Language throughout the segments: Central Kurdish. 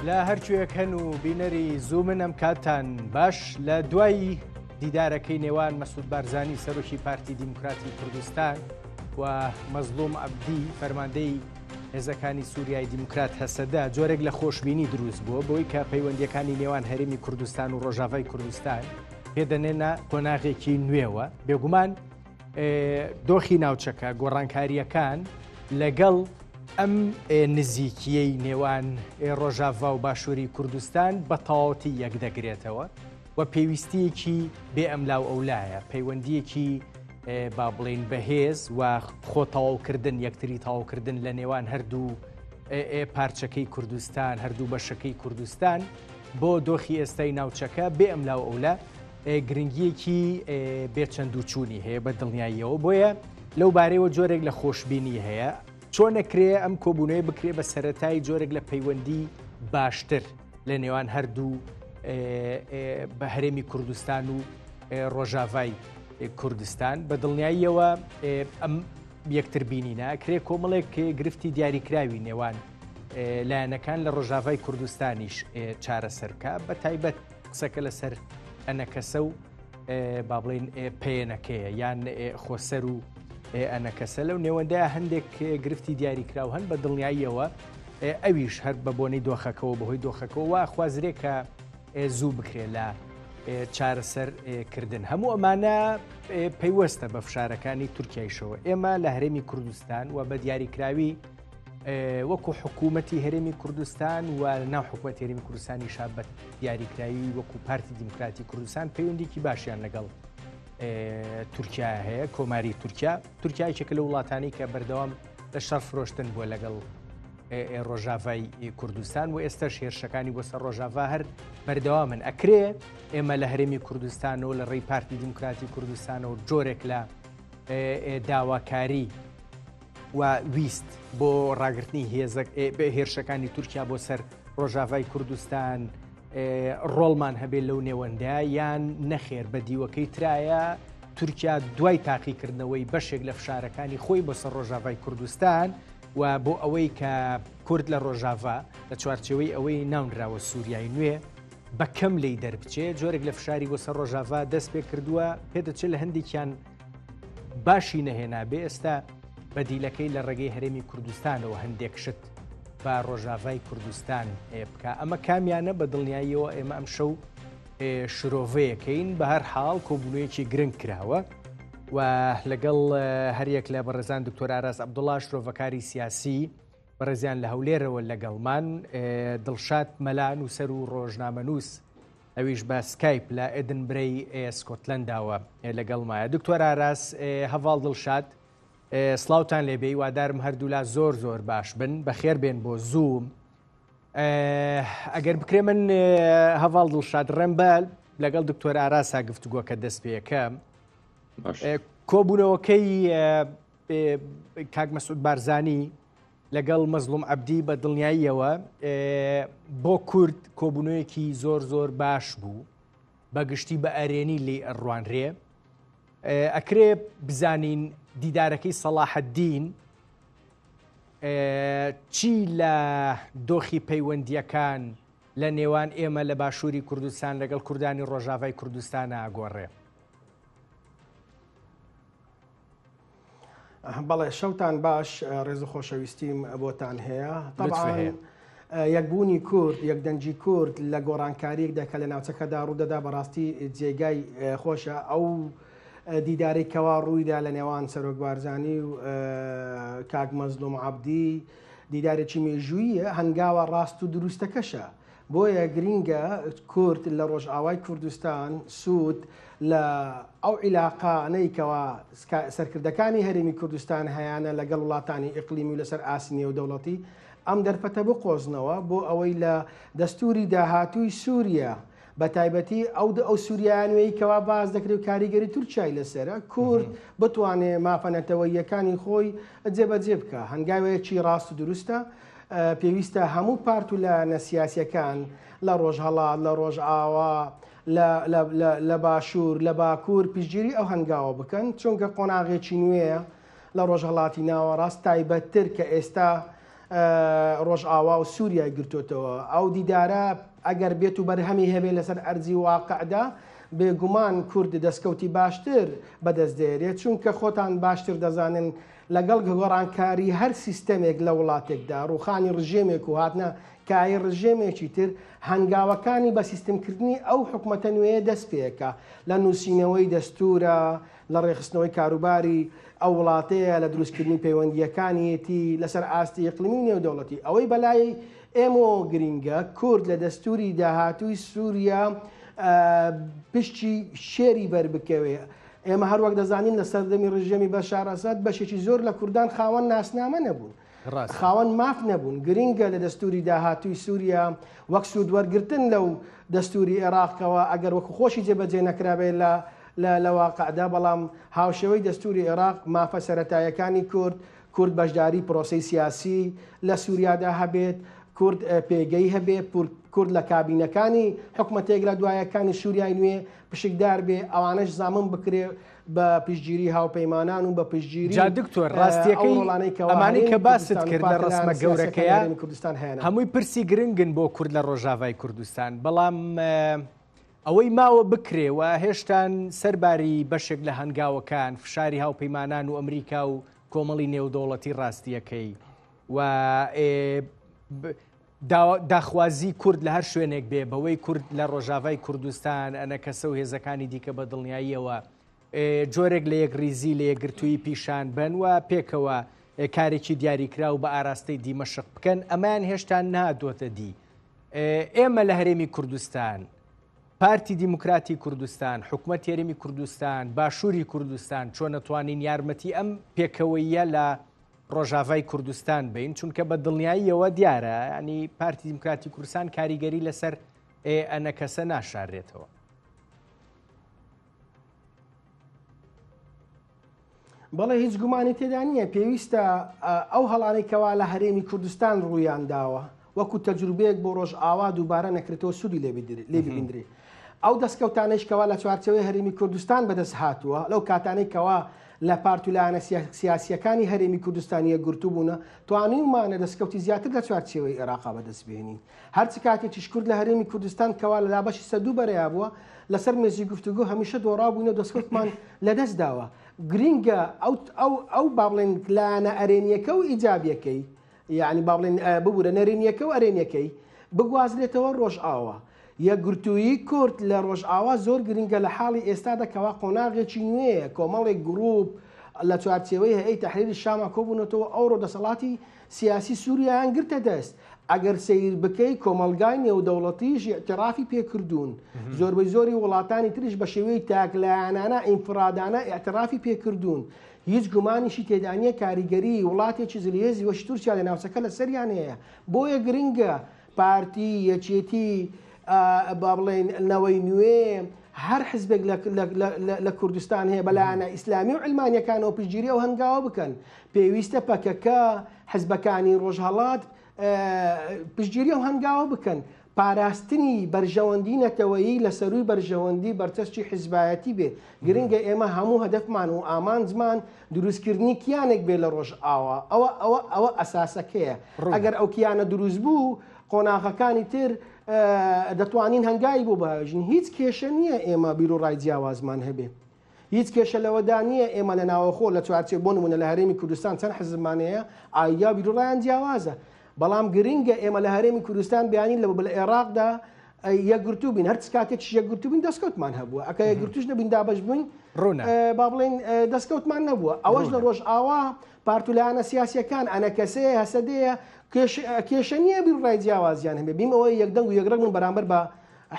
لە هەرکوێک هەن و بینەری زوومن ئەم کاتان باش لە دوای دیدارەکەی نێوان مەسعود بارزانی سەرۆکی پارتی دیموکراتی کوردستان و مەزلوم عەبدی فەرماندەی هێزەکانی سووریای دیموکرات هەسەدا جۆرێک لە خۆشببینی دروست بووە بۆی کە پەیوەندیەکانی نێوان هەرێمی کوردستان و ڕۆژاوای کوردستان پێدەنێنە قۆناغێکی نوێوە. بێگومان دۆخی ناوچەکە گۆڕانکاریەکان لەگەڵ ئەم نزیکیەی نێوان ڕۆژاوا و باشووری کوردستان بە تەواوەتی یەکدەگرێتەوە و پێویستیەکی بێ ئەملاو ئەولایە، پەیوەندیەکی با بڵێن بەهێز و خۆتەواوکردن یەکتری تەواوکردن لە نێوان هەردوو پارچەکەی کوردستان، هەردوو بەشەکەی کوردستان بۆ دۆخی ئێستای ناوچەکە بێ ئەملاو ئەولا گرنگیەکی بێچەند و چوونی هەیە بە دڵنیاییەوە. بۆیە لەو بارەیەوە جۆرێک لە خۆشببینی هەیە چۆن نەکرێ ئەم کۆبوونەوەی بکرێ بە سەرەتای جۆرێک لە پەیوەندی باشتر لە نێوان هەردوو بە هەرێمی کوردستان و ڕۆژاوای کوردستان. بە دڵنیاییەوە ئەم یەکتر بینینە کرێ کۆمەڵێک گرفتی دیاریکراوی نێوان لایەنەکان لە ڕۆژاوای کوردستانیش چارەسەرکە، بە تایبەت قسەکە لەسەر ئەنەکەسە و با بڵێن پێنەکەیە یان خۆسەر و ئەنەکەسە. لەو نێوەندایە هەندێک گرفتی دیاریکراو هەن بە دڵنیاییەوە ئەویش هەر بە بۆنەی دۆخەکەەوە بەهۆی دۆخەکەەوە خوازرێکە زوو بکرێ لە چارەسەرکردن. هەموو ئەمانە پەیوەستە بە فشارەکانی تورکیایشەوە. ئێمە لە هەرێمی کوردستان و بە دیاریکراوی وەکو حکوومەتی هەرێمی کوردستان و ناو حکوومەتی هەرێمی کوردستانی شابەت دیاریکراوی وەکو پارتی دیموکراتی کوردستان پەیوەندێکی باشیان لەگەڵ تورکیا هەیە. کۆماری تورکیایەکێکە لە وڵاتانی کە بەردەوام لە شەڕ فرۆشتن بووە لەگەڵ ڕۆژاوای کوردستان و ئێستاش هێرشەکانی بۆ سەر ڕۆژاوا هەر بەردەوامن. ئەکرێ ئێمە لە هەرێمی کوردستانەوە لە ڕێی پارتی دیموکراتی کوردستانەوە جۆرێک لە داواکاری و ویست بۆ ڕاگررتنی هێرشەکانی تورکیا بۆ سەر ڕۆژاوای کوردستان ڕۆڵمان هەبێت لەو نێوەندە یان نەخێر بە دیوەکەی ترایە تورکیا دوای تاقیکردنەوەی بەشێک لە فشارەکانی خۆی بۆ سەر ڕۆژاوای کوردستان و بۆ ئەوەی کە کورد لە ڕۆژاوا لە چوارچەوەی ئەوەی ناونراوە سووریای نوێ بەکەم لی دەربچێت جۆرێک لە فشاری بۆ سەر ڕۆژاوا دەست پێ کردووە. پێدەچێت لە هەندێکیان باشی نەهێنا بێ ئێستا بەدیلەکەی لە ڕێگەی هەرێمی کوردستانەوە هەندێک شت بە ڕۆژاوای کوردستان بکە. ئەمە کامیانە بە دڵنیاییەوە ئێمە ئەم شەو شرۆڤەیەکەین. بە هەر حاڵ کۆبوونەوەیەکی گرنگ کراوە و لەگەڵ هەریەک لە بەڕێزان دکتۆر ئاراس عەبدوڵڵا شرۆڤەکاری سیاسی بەڕێزیان لە هەولێرەوە لەگەڵمان، دڵشاد مەلا نووسەر و ڕۆژنامەنووس ئەویش بە سکایپ لە ئێدنبرەی سکۆتلەنداوە لەگەڵمایە. دکتۆر ئاراس هەڤاڵ دڵشاد، سڵاوتان لێبێ، وادارم هەردوولا زۆر زۆر باش بن، بەخێر بێن بۆ زووم. ئەگەر بکرێ من هەڤاڵ دڵشاد ڕێمبەل لەگەڵ دکتۆر ئاراسا گفتوگۆکە دەست پێ یەکەم. کۆبوونەوەکەی کاک مەسعود بارزانی لەگەڵ مەزلوم عەبدی بە دڵنیاییەوە بۆ کورد کۆبوونەوەیەکی زۆر زۆر باش بوو، بەگشتی بە ئەرێنی لێ ئەڕوانرێ. ئەکرێ بزانین دیدارەکەی سەلاحەددین چی لە دۆخی پەیوەندیەکان لە نێوان ئێمە لە باشووری کوردستان لەگەڵ کوردانی ڕۆژاوای کوردستانە ئاگۆڕێ. بەڵێ شەوتان باش، ڕێز و خۆشەویستیم بۆتان هەیە. طبعاً یەکبوونی کورد، یەکدەنجی کورد لە گۆڕانکاریەکدا کە لە ناوچەکەدا ڕوودەدا بەڕاستی جێگای خۆشە. ئەو دیدارەی کەوا ڕوویدا لە نێوان سەرۆک بارزانی و کاک مەزلوم عەبدی دیدارێکی مێژوویە، هەنگاوە ڕاست و دروستەکەشە. بۆیە گرینگە کورد لە ڕۆژئاوای کوردستان سوود لە ئەو عیلاقانەیەکەوە سەرکردەکانی هەرێمی کوردستان هەیەە لەگەڵ وڵاتانی ئیقلیمی و لەسەر ئاسینی و دەوڵەتی ئەم دەرفەتە بقۆزنەوە بۆ ئەوەی لە دەستوری داهاتووی سووریا بە تایبەتی ئەو سووریانوەی کەوا باز دەکرێت و کاریگەری تورکیای لەسەرە کورد بتوانێت مافەنەتەوەیەکانی خۆی جێبەجێ بکە. هەنگاوەیەکی ڕاست و دروستە، پێویستە هەموو پارت و لە نەسیاسیەکان لە ڕۆژهەڵات، لە ڕۆژئاوا، لە باشوور، لە باکوور پشتگیری ئەو هەنگاوە بکەن، چونکە قۆناغێکی نوێیە لە ڕۆژهەڵاتی ناوەڕاست تایبەتتر کە ئێستا ڕۆژئاوا و سووریای گرتوتەوە ئەو دیدارە ئەگەر بێت و بەرهەمی هەبێت لەسەر ئەرزی واقعدا بێگومان کورد دەستکەوتی باشتر بەدەست دێرێت چونکە خۆتان باشتر دەزانن لەگەڵ گۆڕانکاری هەر سیستەمێک لە وڵاتێکدا ڕوخانی ڕژێمێک و هاتنە کای ڕژێمێکی تر هەنگاوەکانی بە سیستمکردنی ئەو حکومەتە نوێیە دەست پێەکە لە نووسینەوەی دەستورە لە ڕێخستنەوەی کاروباری ئەو وڵاتەیە لە دروستکردنی پەیوەندیەکانیەتی لەسەر ئاستی ئیقلیمی نێودەوڵەتی ئەوەی بەلای ئێمە گرینگە کورد لە دەستوری داهاتووی سووریا پشتی شێری بەربکەوێ ئێمە هەروەک دەزانین لە سەردەمی ڕژێمی بەشار ئەساد بەشێکی زۆر لە کوردان خاوەن ناسنامە نەبوون خاوەن ماف نەبوون گرینگە لە دەستوری داهاتووی سووریا وەک سوودوەرگرتن لەو دەستوری عێراقەوە ئەگەر وەکو خۆشی جێبەجێ نەکرابێت لە واقعدا بەڵام هاوشێوەی دەستوری عێراق مافە سەرەتایەکانی کورد بەشداری پرۆسی سیاسی لە سووریادا هەبێت کورد پێگەی هەبێت کورد لە کابینەکانی حکومەتێک لە دوایەکانی سووریای نوێ پشکدار بێ ئەوانش زامن بکرێ بە پشتگیری هاوپەیمانان و بە پشتگیری دکتۆر ڕاستیەکەی ئەمانی کە باست کرد لە ڕسمە گەورەکەیە کوردستان هەیە هەمووی پرسی گرنگن بۆ کورد لە ڕۆژاوای کوردستان بەڵام ئەوەی ماوە بکرێەوە هێشتان سەرباری بەشێک لە هەنگاوەکان فشاری هاوپەیمانان و ئەمریکا و کۆمەڵی نێودەوڵەتی ڕاستیەکەی و داخوازی کورد لە هەر شوێنێک بێ بەوەی کورد لە ڕۆژاوای کوردستان ئەنە کەسە و هێزەکانی دیکە بە دڵنیاییەوە جۆرێک لە یەکریزی لە یەکگرتووی پیشان بن و پێکەوە کارێکی دیاریکرا و بە ئاراستەی دیمەشق بکەن ئەمان هێشتا نادۆتە دی ئێمە لە هەرێمی کوردستان پارتی دیموکراتی کوردستان حکومەت هەرێمی کوردستان باشووری کوردستان چۆن نەتوانین یارمەتی ئەم پێکەوەیە لە ڕۆژاوای کوردستان بین چونکە بە دڵنیاییەوە دیارە ینی پارتی دیموکراتی کوردستان کاریگەری لەسەر ئەنە کەسە ناشارێتەوە. بەڵێ هیچ گومانی تێدا نییە پێویستە ئەو هەڵانەی کەوا لە هەرێمی کوردستان ڕوویان داوە وەکو تەجروبەیەک بۆ ڕۆژئاوا دووبارە نەکرێتەوە سوودی لێ ببیندرێ ئەو دەستکەوتانەی کەوا لە چوارچەوەی هەرێمی کوردستان بەدەست هاتووە لەو کاتانەی کەوا لە پارتولانە سیاسیەکانی هەرێمی کوردستانیە گرتو بوونە توانیمانە دەستکەوتی زیاتر لە چوارچێوەی عێراقا بەدەست بێنین هەرچ کاتێکیش کورد لە هەرێمی کوردستان کەوا لە لابەشی سەدوو بەرەیا بووە لەسەر مێزی گفتوگۆ هەمیشە دۆڕابووینە دەستکەوتمان لەدەست داوە گرینگە ئەو باڵێن لایەنە ئەرێنیەکە و ئیجابیەکەی یعنی باڵێن ببوورە نەرێنیەکە و ئەرێنیەکەی بگوازرێتەوە ڕۆژئاوا یەکگرتووی کورد لە ڕۆژئاوا زۆر گرنگە لە حاڵی ئێستا دەکەوا قۆناغێکی نوێیە کۆمەڵێک گروپ لە چوارچێوەی هەیەی تەحریری شاما کۆبوونەوە ئەوڕۆ دەسەڵاتی سیاسی سووریایان گرتە دەست ئەگەر سیر بکەی کۆمەلگای نێودەوڵەتیش ئیعترافی پێکردوون زۆربەی زۆری وڵاتانی تریش بە شێوەی تاکلایانانە ئینفرادانە ئیعترافی پێکردوون هیچ گومانیشی تێدانیە کاریگەری وڵاتێکی زلیێزی وەشی تورکیا لە ناوچەکە لە سەریان هەیە بۆیە گرنگە پارتی یەکێتی با بڵێن نەوەی نوێ هەر حزبێک لە کوردستان هەیە بەلایەنە ئیسلامی و علمانیەکانەوە پشتگیری ئەو هەنگاوە بکەن پێویستە پەکەکە حزبەکانی ڕۆژهەڵات پشتگیری ئەو هەنگاوە بکەن پاراستنی بەرژەوەندی نەتەوەیی لە سەروی بەرژەوەندی بەرچەستی حیزبایەتی بێ گرنگە ئێمە هەموو هەدەفمان و ئامانجمان دروستکردنی کیانێک بێ لە ڕۆژئاوا ئەوە ئەساسەکەیە ئەگەر ئەو کیانە دروست بوو قۆناغەکانی تر دەتوانین هەنگایی بۆ بەژین هیچ کێشە نییە ئێمە بیر و ڕای جیاوازمان هەبێ هیچ کێشە لەوەدا نییە ئێمە لە ناوەخۆ لە چوارچێ بۆ نمونە لە هەرێمی کوردستان چەند حزبمانەیە ئایا بیر و ڕایان جیاوازە بەڵام گرنگە ئێمە لە هەرێمی کوردستان بیانین لە عێراقدا یەکگرتوو بین هەرچ کاتێک یەکگرتوو بین دەستکەوتمان هەبووە ئەکە یەکگرتوش نەبین دابەش بووین با بڵێن دەستکەوتمان نەبووە ئەوەش لە ڕۆژئاوا پارتولانە سیاسیەکان ئەنە کەسەیە هەسەدەیە کێشە نییە بیر ڕای جیاوازیان هەبێ بینەوەی یەکدەنگ و یەکڕەگ من بەرامبەر بە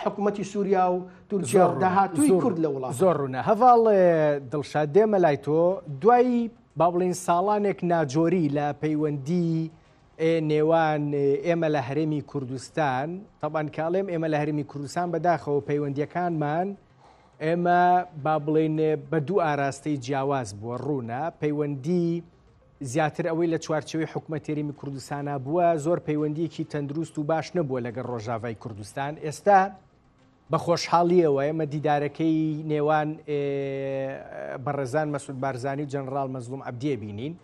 حکوومەتی سووریا و تورکیا داهاتووی کورد لە وڵات زۆر ڕوونە هەڤاڵ دڵشاد دێمە لای تۆ دوای با بڵێن ساڵانێک ناجۆری لە پەیوەندی نێوان ئێمە لە هەرێمی کوردستان تەبان کاڵێم ئێمە لە هەرێمی کوردستان بەداخەوە پەیوەندیەکانمان ئێمە با بڵێن بە دوو ئاراستەی جیاواز بووە ڕوونە پەیوەندی زیاتر ئەوەی لە چوارچەوەی حکومەت هەرێمی کوردستانە بووە زۆر پەیوەندیەکی تەندروست و باش نەبووە لەگەڵ ڕۆژاوای کوردستان ئێستا بە خۆشحاڵیەوە ئێمە دیدارەکەی نێوان بەڕێزان مەسعود بارزانی و جەنەڕاڵ مەزلوم عەبدیە بینین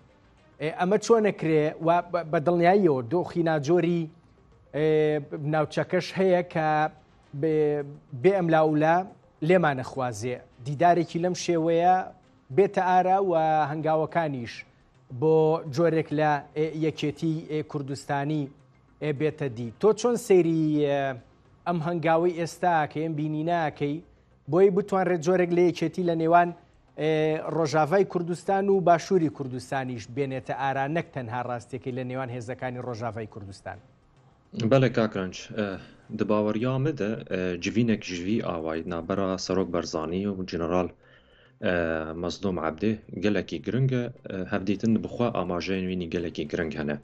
ئەمە چۆن نەکرێ و بە دڵنیاییەوە دۆخی ناجۆری ناوچەکەش هەیە کە بێ ئەملاولا لێمانە خوازێ دیدارێکی لەم شێوەیە بێتە ئارە و هەنگاوەکانیش بۆ جۆرێک لە یەکێتی کوردستانی بێتە دی. تۆ چۆن سەیری ئەم هەنگاوی ئێستا کە ئەم بینیناکەی بۆی بتوانڕێت جۆرێک لە یەکێتی لە نێوان ڕۆژاوای کوردستان و باشووری کوردستانیش بێنێتە ئارا نەک تەنها ڕاستێکی لە نێوان هێزەکانی ڕۆژاوای کوردستان؟ بەڵێ کاکرنج دباوەریامەدە جوینێک ژوی ئاوای نابەرە سەرۆک بەرزانی و جنرال مەزلوم عەبدێ گەلێکی گرنگە هەفدیتن بخوا ئاماژەیەنوینی گەلێکی گرنگ هەنە.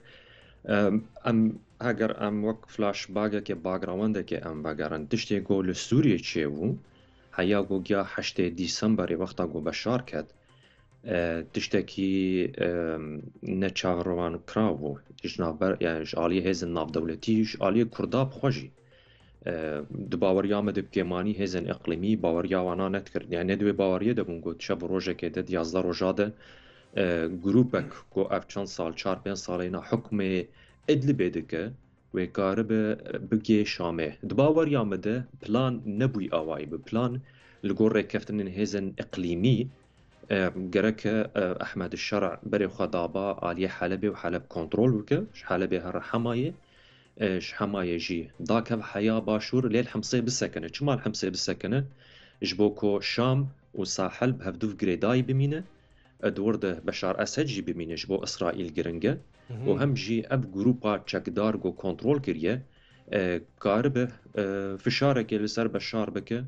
ئەم ئەگەر ئەم وەک فلاش باگێکێ باگراوەندێکێ ئەم بەگەرن تشتێک گۆ لە سووریە چێبوو هەیە گۆگیا 8 دیسەمبەری وەختا گۆ بەشار کرد تشتێکی نەچاڕەوان کراوبوو ئالیە هێزن ناودەولەتیش ئالیە کووردا بخۆژی باوەریامە دەبکێمانی هێزن ئەقلیمی باوەریاوانە نەتکرد یانێ دوێ باوەریە دەبوون گوت شە ڕۆژێکێ دە 11 ڕۆژادە گروپێک گۆ ئەف چەند ساڵ 4-5 ساڵینا حکومێ ئەدلی بێ دکە وێکارە بگێ شامێ دباوەریامەدە پلان نەبووی ئاوایی بە پلان لە گۆ ڕێککەفتنن هێزن ئەقلیمی گەرەکە ئەحمەد الشەرع بەرێ خەدابا ئالیە حەلەبێ و حەلەب کۆنتڕۆل بکە حەلەبێ هەر حەمایە حەمایەژی داکە حەیا باشوور لێل حەمسێ بسەکەنە چمال حەمسێ بسەکەنە ژ بۆ کۆ شام و ساحل هەفتوو گرێدای بمینە دووردە بەشار ئەسەدجی بمینش بۆ ئیسرائیل گرنگە و هەمژی ئەف گروپا چەکدار گۆ کۆنتڕۆل کردیە کار بە فشارێکی لەسەر بەشار بکە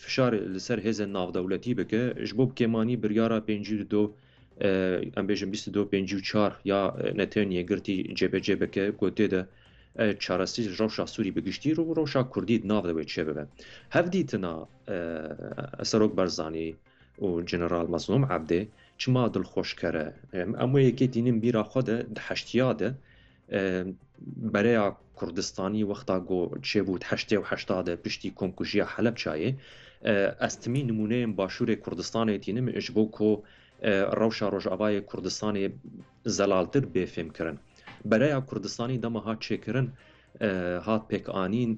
فشار لەسەر هێزە ناودەولەتی بکە ژ بۆ بکێمانی بریارە 52 ئەم بێژم 22-54 یا نەتێنیە گرتی جێبەجێ بکە گۆتێدە چارەسی ڕەوشا سووری بگشتی و ڕەوشا کوردیت ناودەوێت چێ ببە هەفدیتنا سەرۆک بەرزانی و جنرال مەزلوم عەبدێ چما دڵخۆشکەرە ئەمە یەکێتینم بیرا خۆدە هەشتیادە بەرەیە کوردستانی وەختا گۆ چێبوو 1970 پشتی کۆمکوژیە حەلەب چایێ ئەستمی نمونەیەم باشوورێ کوردستانێتینم ئش بۆ کۆ ڕەوشا ڕۆژئاوای کوردستانی زەلالتر بێفێمکردن بەرەیە کوردستانی دەمە هات چێکردن هات پێکانین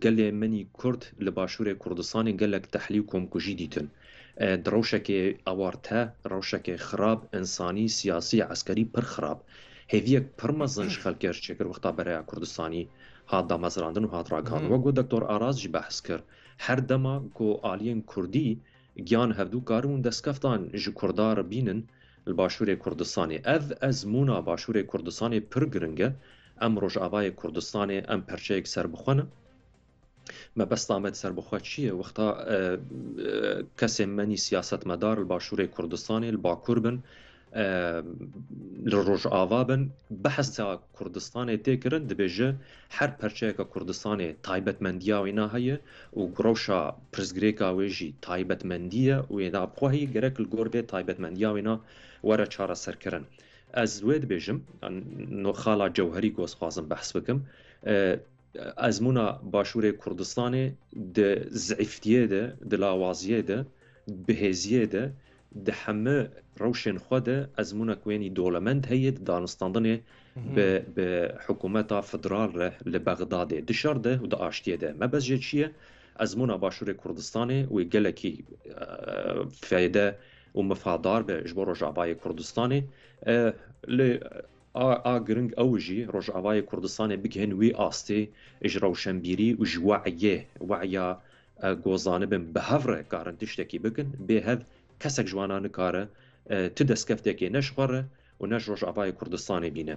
گەلێ منی کورد لە باشوورێ کوردستانی گەلێک تەحلی و کۆمکوژی دیتن ڕەوشێکی ئەوارتە ڕەوشێکی خراپ ئینسانی سیاسی عسکەری پڕ خراپ هێویەک پڕمەزنج خەلکێش چێکرد وەختا بەرەیە کوردستانی هات دامەزراندن و هاتڕاکان وەگو دکتۆر ئارازجی بەحس کرد هەر دەما گۆ ئالیەن کوردی گیان هەفتوو کارون دەستکەفتان ji کوردار بینن li başûrê Kurdistanê ev ezmûna başûrê Kurdistanê pir giring e em rojavayê Kurdistanê em perçeyek serbixwe ne mebesta me serbixwe çi ye wexta kesên menî siyasetmedar li başûrê Kurdistanê li Bakur bin li rojava bin behsa Kurdistanê tê kirin dibêje her perçeyeka Kurdistanê taybetmendiya wê ne heye û rewşa pirsgirêka wê jî taybetmendiye wê nabixwe heye gerek li gor vê taybetmendiya wê ne were çareserkirin ez wê dibêjim xala cewherî gozxwazim behs bikim ezmûna başûrê Kurdistanê di zîftiyê de di lawaziyê de bihêziyê de di hemû rewşên xwe de ezmûnek wênî dolemend heye di danistandinê bi hikûmeta federal re li Bexdadê dişar de û di aştiyê de me bez jê çi ye ezmûna başûrê Kurdistanê wê gelekî fêde û mifadar be ji bo Rojavayê Kurdistanê li a giring ew jî Rojavayê Kurdistanê bigihên wî astê ji rewşenbîrî û ji weya gozanibin bi hev re karin tiştekî bikin bê hev kesek ji wan nikare ti destkefteke ne ji xwe re û ne ji Rojavayê Kurdistanê bîne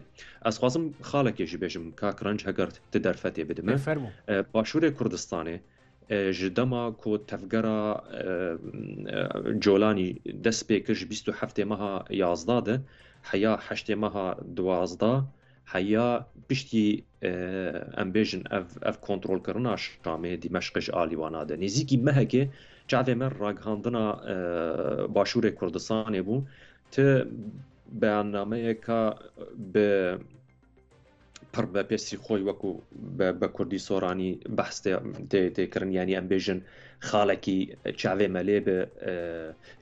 ez xwazim xalekê jî bêjim kakranc heger ti derfetê bidime başûrê Kurdistanê ji dema ku tevgera Colanî dest pê kir ji 27 meha 11 de heya 8 meha 12 heya piştî em bêjin ev kontrolkirina Şamê Dîmeşq ji alîwana de nêzîkî mehekê çavê me ragihandina başûrê Kurdistanê bû ti beyannameyeka bi pir bi pêsî xwe wekû bi Kurdî soranî behs tê kirin yanî em bêjin xalekî çavê me lê bi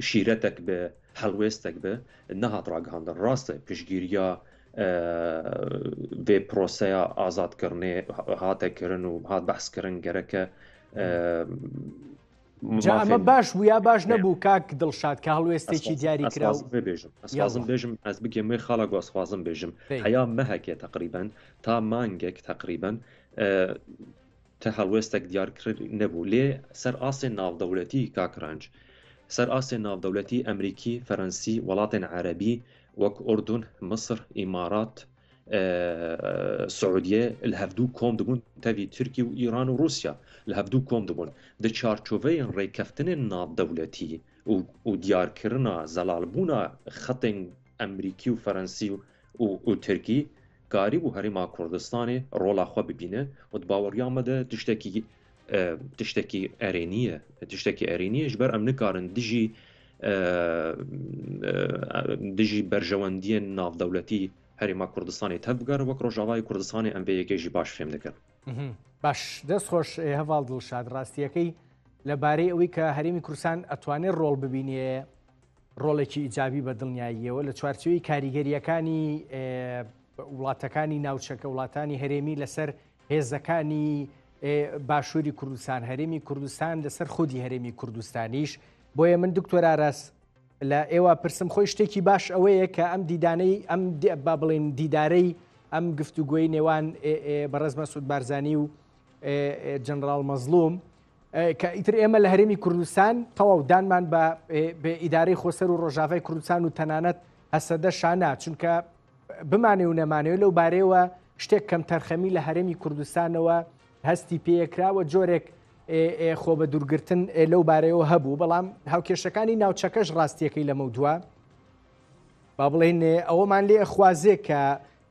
şîretek bi هەڵوێستێک بێ نەهات ڕاگەاندن ڕاستە پشگیریە بێ پرۆسەیە ئازادکردنێ هاتەکردن و هات بەحسکردن گەرەکە ئەمە باش ویا باش نەبوو کاک دڵشاد کە هەڵوێستێکی دیاری کرا بێژم ئەسوازم بێژم ئەس بگەمێ خاڵە گۆسخوازم بێژم هەیە مەهەکێ تقریبا تا مانگێک تقریبا تا هەڵوێستێک دیارکرد نەبوو لێ سەر ئاسێ ناودەوڵەتی کاکرانج سەر ئاسێ ناودەوڵەتی ئەمریکی فەرەنسی وڵاتێن عەرەبی وەک ئوردون مصر ئیمارات سعودیە لە هەفتوو کۆم دەبوون تەوی تورکی و ئیران و رووسیا لە هەفتوو کۆم دەبوون دە چارچۆڤەیەن ڕێکەفتنێن ناودەوڵەتی و دیارکردنا زەلالبوونا خەتێن ئەمریکی و فەرەنسی و تورکی کاری بوو هەرێما کوردستانê ڕۆڵا خۆ ببینە و باوەڕیامەدە تشتێکی ئەرێنیە تشتێکی ئەرێنیە ji ber em nikarin dijî berjewendiyên navdewletî herêma Kurdistanê tev bigere wek Rojavayê Kurdistanê em vê yekê jî baş fêm dikin. باش دەستخۆش هەواڵ دڵشاد ڕاستیەکەی لەبارەی ئەوەی کە هەرێمی کوردستان ئەتوانێت ڕۆڵ ببینێ ڕۆڵێکی ئیجابی بە دڵنیاییەوە لە چوارچێوەی کاریگەریەکانی وڵاتەکانی ناوچەکە وڵاتانی هەرێمی لەسەر هێزەکانی باشووری کوردستان هەرێمی کوردستان لەسەر خودی هەرێمی کوردستانیش بۆیە من دکتۆر ئاراس لە ئێوە پرسم خۆی شتێکی باش ئەوەیە کە ئەم دیدانەی ئەم با بڵێن دیدارەی ئەم گفتوگۆی نێوان بەڕێز مەسعود بارزانی و جەنەڕاڵ مەزلوم کە ئیتر ئێمە لە هەرێمی کوردستان تەواو دانمان بە ئیدارەی خۆسەر و ڕۆژاوای کوردستان و تەنانەت هەسەدە شانە چونکە بمانێ و نەمانەوە لەو بارەیەوە شتێک کەم تەرخەمی لە هەرێمی کوردستانەوە هەستی پێکراوە جۆرێک خۆ بە دوورگرتن لەو بارەیەوە هەبوو بەڵام هاوکێشەکانی ناوچەکەش ڕاستیەکەی لەمە دووە با بڵێن ئەوەمان لێ خوازێ کە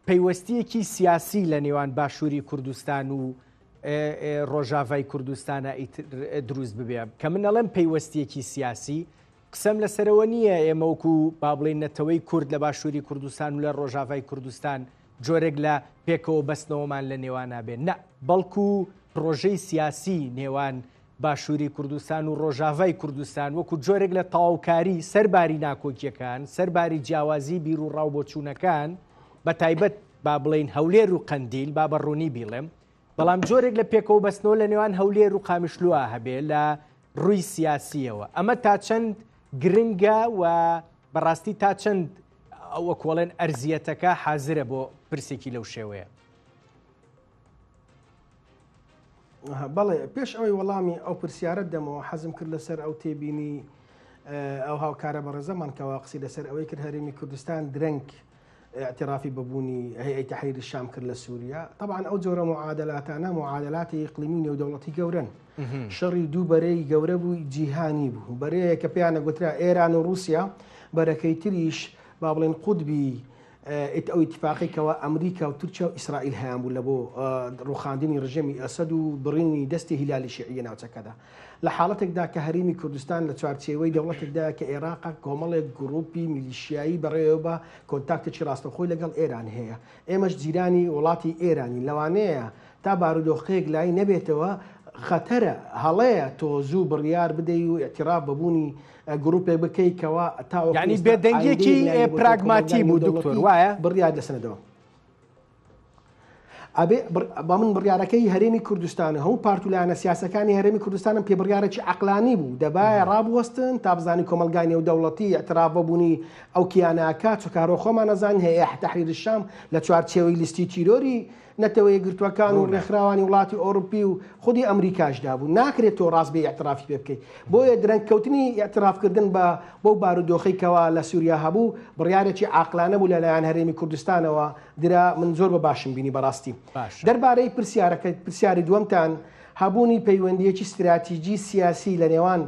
پەیوەستیەکی سیاسی لە نێوان باشووری کوردستان و ڕۆژاوای کوردستانە دروست ببێ کە من ئەڵێم پەیوەستیەکی سیاسی قسەم لەسەرەوە نییە ئێمە وەکو با بڵێن نەتەوەی کورد لە باشووری کوردستان و لە ڕۆژاوای کوردستان جۆرێک لە پێکەوە بەستنەوەمان لە نێوان نابێن نە بەڵکو پرۆژەی سیاسی نێوان باشووری کوردستان و ڕۆژاوای کوردستان وەکو جۆرێک لە تەواوکاری سەرباری ناکۆکیەکان سەرباری جیاوازی بیر و ڕاوبۆچوونەکان بە تایبەت با بڵێن هەولێر و قەندیل با بەڕوونی بیڵێم بەڵام جۆرێک لە پێکەوە بەستنەوە لە نێوان هەولێر و قامیشلووە هەبێ لە ڕووی سیاسیەوە ئەمە تا چەند گرنگە و بەڕاستی تا چەند ئەوە کۆڵێن ئەرزیەتەکە حازرە بۆ پرسێکی لەو شێوەیە بەڵێ پێش ئەوەی وەڵامی ئەو پرسیارە دەمەوە حەزم کرد لەسەر ئەو تێبینی ئەو هاوکارە بەڕێزەمان کەوا قسەی لەسەر ئەوەی کرد هەرێمی کوردستان درەنگ اعترافی بەبوونی هەیئەی تەحریری الشام کرد لە سووریا طبعا ئەو جۆرە معادلاتانە معادلاتی ئیقلیمی نێودەوڵەتی گەورن شەڕی دوو بەرەی گەورە بوو جیهانی بوو بەرەیە کە پێیانە گوترا ئێران و رووسیا بەرەکەی تریش با بڵێن قوتبی ئەو ئیتفاقێکەوە ئەمریکا و تورکیا و ئیسرائیل هەیان بوو لە بۆ ڕوخاندنی ڕژێمی ئەسەد و بڕینی دەستی هیلالی شیعیە ناوچەکەدا لە حاڵەتێکدا کە هەرێمی کوردستان لە چوارچێوەی دەوڵەتێکدا کە عێراق کۆمەڵێک گروپی میلیشیایی بەڕێوە بە کۆنتاکتێکی ڕاستەخۆی لەگەڵ ئێران هەیە ئێمەش جیرانی وڵاتی ئێرانی لەوانەیە تا بارودۆخەیەک لای نەبێتەوە خەتەرە هەڵەیە تۆ زوو بڕیار بدەی و اعتراف بەبوونی گروپێک بکەیتەوە تا ینی بێدەنگێکی پراگماتی بوو دکتۆر وایە بڕیار لەسەنەدەوە ئەبێ با من بڕیارەکەی هەرێمی کوردستانە هەموو پارتولانە سیاسەکانی هەرێمی کوردستانم پێ بڕیارێکی عەقلانی بوو دەبایە ڕابوەستن تا بزانانی کۆمەلگای نێودەوڵەتی اعتراف بەبوونی ئەو کیاناکە چۆکارۆ خۆمان نەزانین هەیە تەحریر الشام لە چوارچێوەی لیستی تیرۆری نەتەوەی گرتوەکان و ڕێکخراوانی وڵاتی ئۆروپی و خودی ئەمریکاشدا بوو ناکرێت تۆ ڕاست بێ اعترافی پێ بکەیت بۆیە درەنگکەوتنی اعترافکردن بە بۆ بارودۆخەیەکەوە لە سووریا هەبوو بڕیارێکی عاقلانە بوو لەلایەن هەرێمی کوردستانەوە درا من زۆر بە باشم بینی بەڕاستی دەربارەی پرسیاری دووەمتان هەبوونی پەیوەندیەکی استراتیژی سیاسی لە نێوان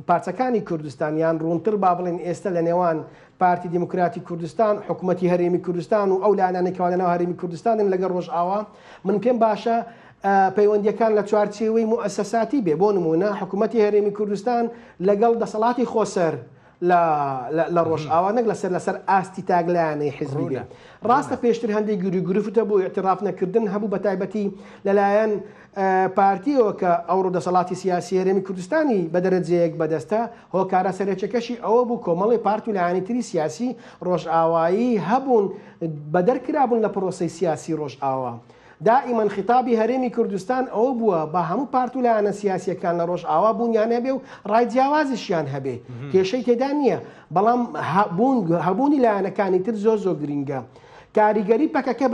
پارچەکانی کوردستانیان ڕوونتر با بڵێن ئێستا لە نێوان پارتی دیموکراتی کوردستان حکوومەتی هەرێمی کوردستان و ئەو لایەنانێکەوە لەناو هەرێمی کوردستانن لەگەڵ ڕۆژئاوا من پێم باشە پەیوەندیەکان لە چوارچێوەی موسەساتی بێ بۆ نمونە حکوومەتی هەرێمی کوردستان لەگەڵ دەسەڵاتی خۆسەر لە ڕۆژئاوا نەک لەسەر ئاستی تاگلایانەی حیزبی ڕاستە پێشتر هەندێک گروفتە بۆ اعتراف نەکردن هەبوو بە تایبەتی لەلایەن پارتیەوە کە ئەوڕۆ دەسەڵاتی سیاسی هەرێمی کوردستانی بە دەرەجەیەک بەدەستە هۆکارە سەرچەکەشی ئەوە بوو کۆمەڵی پارتی و لایەنی تری سیاسی ڕۆژئاوایی هەبوون بەدەرکرابوون لە پرۆسەی سیاسی ڕۆژئاوا. دائیمەن خیتابی هەرێمی کوردستان ئەوە بووە بە هەموو پارت و لایەنە سیاسیەکان لە ڕۆژئاوا بوونیان هەبێ و ڕای جیاوازیشیان هەبێ کێشەی تێدا نییە بەڵام هەبوونی لایەنەکانی تر زۆر گرنگە. کاریگەری پەکەکە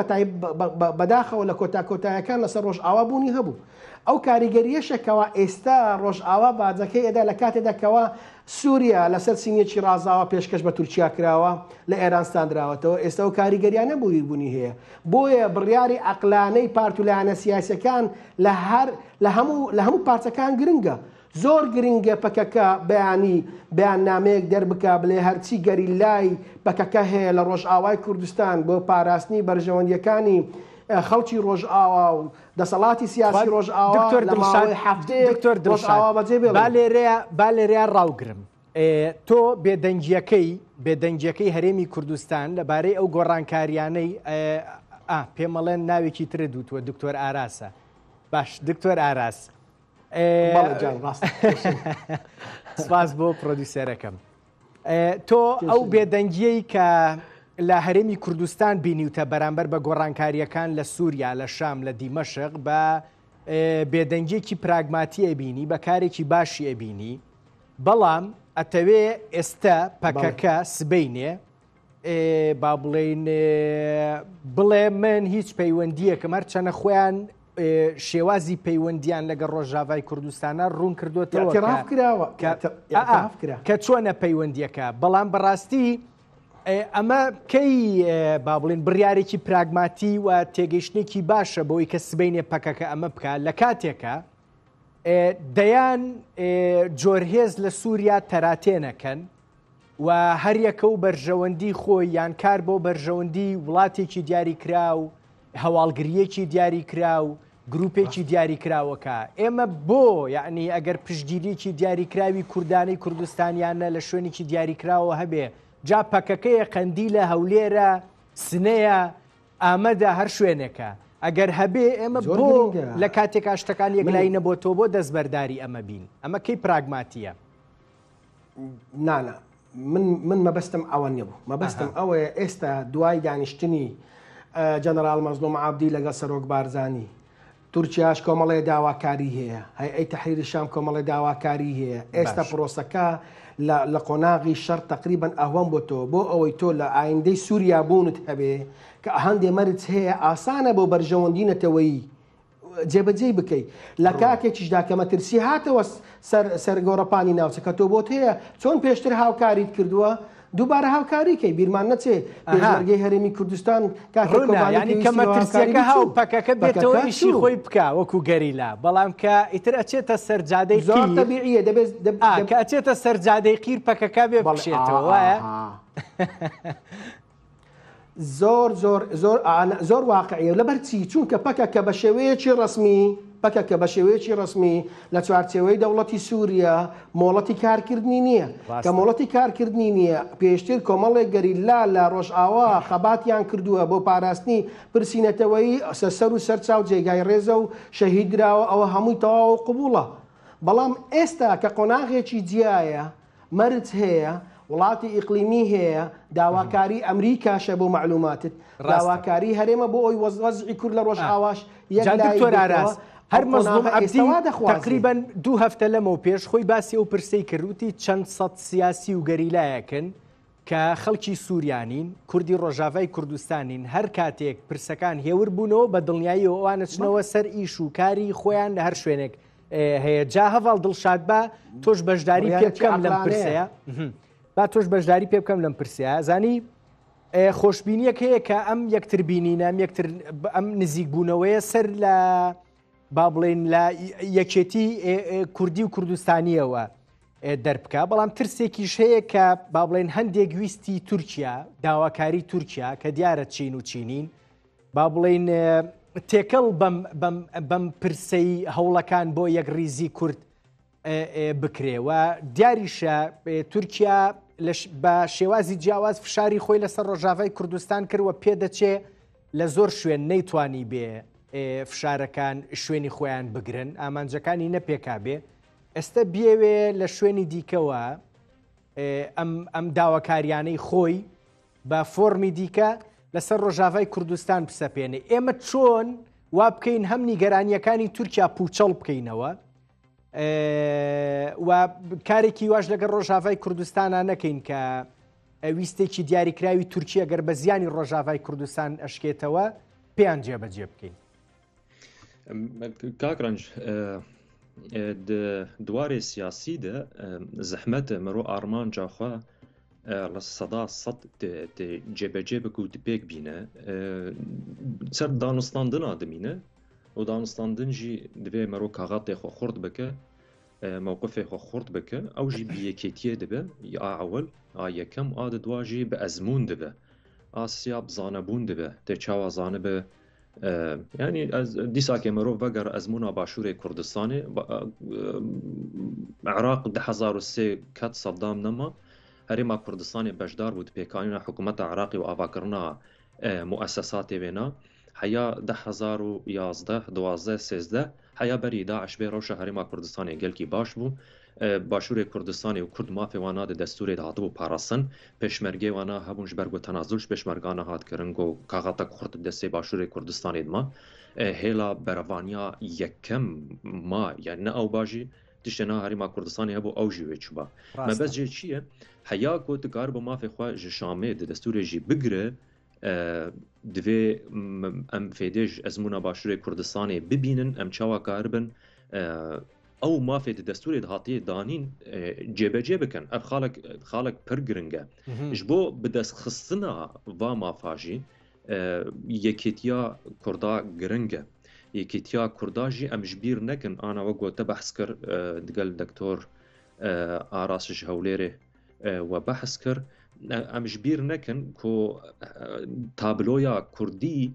بەداخەوە لە کۆتاکۆتایەکان لەسەر ڕۆژئاوا بوونی هەبوو. ئەو کاریگەریەشەکەەوە ئێستا ڕۆژئاوا باجەکەی ئەدا لە کاتێداکەوە سووریا لەسەر سینیەکی ڕازاوە پێشکەش بە تورکیا کراوە لە ئێران ستاندراوەتەوە ئێستا و کاریگەریانە بوونی هەیە. بۆیە بڕیاری عەقلانەی پارت و لایەنە سیاسیەکان لە هەموو پارچەکان گرنگە. زۆر گرنگە پەکەکە بەیاننامەیەک دەربکە بڵێ هەرچی گەریلای پەکەکە هەیە لە ڕۆژئاوای کوردستان بۆ پاراستنی بەرژەوەندیەکانی خەڵکی ڕۆژئاوا و دەسەڵاتی سیاسی ڕۆژئاوا با لێرەیە ڕاوگرم. تۆ بێدەنگیەکەی هەرێمی کوردستان لەبارەی ئەو گۆڕانکاریانەی پێمەڵێن ناوێکی ترە دووتوە دکتۆر ئاراسە. باش دکتۆر ئاراس سپاس بۆ پرۆدیوسەرەکەم. تۆ ئەو بێدەنگیەی کە لە هەرێمی کوردستان بینیوتە بەرامبەر بە گۆڕانکاریەکان لە سووریا لە شام لە دیمەشق بە بێدەنگیەکی پراگماتی ئەبینی بە کارێکی باشی ئەبینی بەڵام ئەتەوێ ئێستا پەکەکە سبەینێ با بڵێ من هیچ پەیوەندیەکەم هەرچەنە خۆیان شێوازی پەیوەندیان لەگە ڕۆژاوای کوردستانە ڕوون کردوێتەوە کە چۆنە پەیوەندیەکە بەڵام بەڕاستی ئەمە کەی با بڵێن بڕیارێکی پراگماتی و تێگەیشتێکی باشە بۆی کە سبەینێ پەکەکە ئەمە بکە لە کاتێکە دەیان جۆرهێز لە سووریا تەراتێنەکەن و هەریەکە و بەرژەوەندی خۆی یان کار بۆ بەرژەوەندی وڵاتێکی دیاریکرا و هەواڵگریەکی دیاریکرا و گروپێکی دیاریکراوەکە ئێمە بۆ یعنی ئەگەر پشتگیریکی دیاریکراوی کوردانەی کوردستانیانە لە شوێنێکی دیاریکراوە هەبێ جا پەکەکەیە قەندیلە هەولێرە سنەیە ئامەدە هەر شوێنێکە ئەگەر هەبێ ئێمە بۆ لە کاتێکا شتەکان یەکلای نەبۆتەوە بۆ دەستبەرداری ئەمە بین ئەمە کەی پراگماتیە. نانە من مەبەستم ئەوە نەبوو مەبەستم ئەوەیە ئێستا دوای دانیشتنی جەنەرال مەزلوم عەبدی لەگەڵ سەرۆک بارزانی تورکیاش کۆمەڵێ داواکاری هەیە هەیئەی تەحریری شام کۆمەڵێ داواکاری هەیە ئێستا پرۆسەکە لە قۆناغی شەڕ تقریبان ئەوەم بۆتەوە بۆ ئەوەی تۆ لە ئایندەی سووریا بوونت هەبێ کە هەندێ مەرج هەیە ئاسانە بۆ بەرژەوەندی نەتەوەیی جێبەجێ بکەیت لە کاکێکیشدا کە مەترسی هاتەوە سەر گۆڕەپانی ناوچەکە تۆ بۆت هەیە چۆن پێشتر هاوکاریت کردووە دووبارە هاوکاریکەی بیرمان نەچێ پێشمەرگەی هەرێمی کوردستان ینی کە مەترسیەکە هاو پەکەکە بێتەوە ئیشی خۆی بکە وەکو گەریلا بەڵام کە ئیتر ئەچێتە سەرجادەی زۆر تەبیعیە دەبێت کە ئەچێتە سەرجادەی قیر پەکەکە بێ بڵشێتەوە وایە زۆر واقعیە لەبەرچی چونکە پەکەکە بە شێوەیەکی ڕسمی لە چوارچێوەی دەوڵەتی سووریا مۆڵەتی کارکردنی نییە کە مۆڵەتی کارکردنی نییە پێشتر کۆمەڵێک گەریلا لە ڕۆژئاوا خەباتیان کردووە بۆ پاراستنی پرسیینەتەوەی سەر و سەرچاو جێگای ڕێزە و شەهیدراوە ئەوە هەمووی تەواو قبوڵە بەڵام ئێستا کە قۆناغێکی جیایە مەرج هەیە وڵاتی ئیقلیمی هەیە داواکاری ئەمریکاشە بۆ معلوماتت داواکاری هەرێمە بۆ ئەوی وەزعی کورد لە ڕۆژئاواش دکتۆر ئاراس هەر مەزلوم عەبدی تقریبا 2 هەفتە لەمەوە پێش خۆی باسی ئەو پرسەی کردوتی چەند سەد سیاسی و گەریلایەکن کە خەڵکی سووریانین کوردی ڕۆژاوای کوردستانین هەر کاتێک پرسەکان هێور بوونەوە بە دڵنیایی ئەوانە چنەوە سەر ئیش و کاری خۆیان لە هەر شوێنێک هەیە جا هەڤاڵ دڵشاد بە تۆش بەشداری پێ بکەم لەم پرسەیە با تۆش بەشداری پێ بکەم لەم پرسیە زانی خۆشببینیەک هەیە کە ئەم یەکتربینینە ئەم نزیک بوونەوەیە سەر لە با بڵێن لە یەکێتی کوردی و کوردستانیەوە دەربکە بەڵام ترسێکیش هەیە کە با بڵێن هەندێک ویستی تورکیا داواکاری تورکیا کە دیارە چین و چینین با بڵێن تێکەڵ بەم پرسەی هەوڵەکان بۆ یەک ریزی کورد بکرێ و دیاریشە تورکیا بە شێوازی جیاواز فشاری خۆی لەسەر ڕۆژاوای کوردستان کردوە پێدەچێ لە زۆر شوێن نەیتوانی بێ فشارەکان شوێنی خۆیان بگرن ئامانجەکانی نەپێکا بێ ئێستا بێوێ لە شوێنی دیکەوە ئەم داواکاریانەی خۆی بە فۆرمی دیکە لەسەر ڕۆژاوای کوردستان بسەپێنێ ئێمە چۆن وا بکەین هەم نیگەرانیەکانی تورکیا پوچەڵ بکەینەوە و کارێکی واش لەگەر ڕۆژاوای کوردستانە نەکەین کە ویستێکی دیاریکراوی تورکیا گەر بە زیانی ڕۆژاوای کوردستان ئەشکێتەوە پێیان جێبەجێ بکەین. کاکرنج دوارێ سیاسی de zehmete mero armanca xwe li seda sed cêbecê bike û dipêk bîne ser danistandina dimîne û danistandin jî divê mero kaxatê xwe xurt bike mewqifê xwe xurt bike ew jî bi yekêtiyê dibe a ewil a yekem a di dwa jî bi ezmûn dibe a siya bi zanebûn dibe tê çawa zanibe yani dîsakê mirov veger ezmûna Başûrê Kurdistanê Iraq 2003 ket Seddam nema Herêma Kurdistanê bejdar bû pêkanîna hikûmeta Iraqê û avakirina muessesatê wêna heya 2011-12-13 heya berî Daeş bê rewşa Herêma Kurdistanê gelkî baş bû Başûrê Kurdistanê û Kurd mafê wana di destûrê de hatibû parasin pêşmergê wana hebûn ji ber ku tenazul ji pêşmergana hat kirin ku kaxatek xurt di destê Başûrê Kurdistanê dima hêla berevaniya yekem ma yani ne ew bajî tiştê na Herêma Kurdistanê hebû ew jî wê çûba me bez jê çi ye heya ku dikar bi mafê xwe ji Şamê di destûrê jî bigire divê em fêdê ji ezmûna Başûrê Kurdistanê bibînin em çawa karibin ew mafê di destûrê de hatiye danîn cêbecê bikin ev xalek pir giring e ji bo bi destxistina va mafa jî yekêtiya Kurda giring e yekêtiya Kurda jî em ji bîr nekin ana we gote behs kir digel Doktor Aras ji Hewlêrê we behs kir em ji bîr nekin ku tabloya Kurdî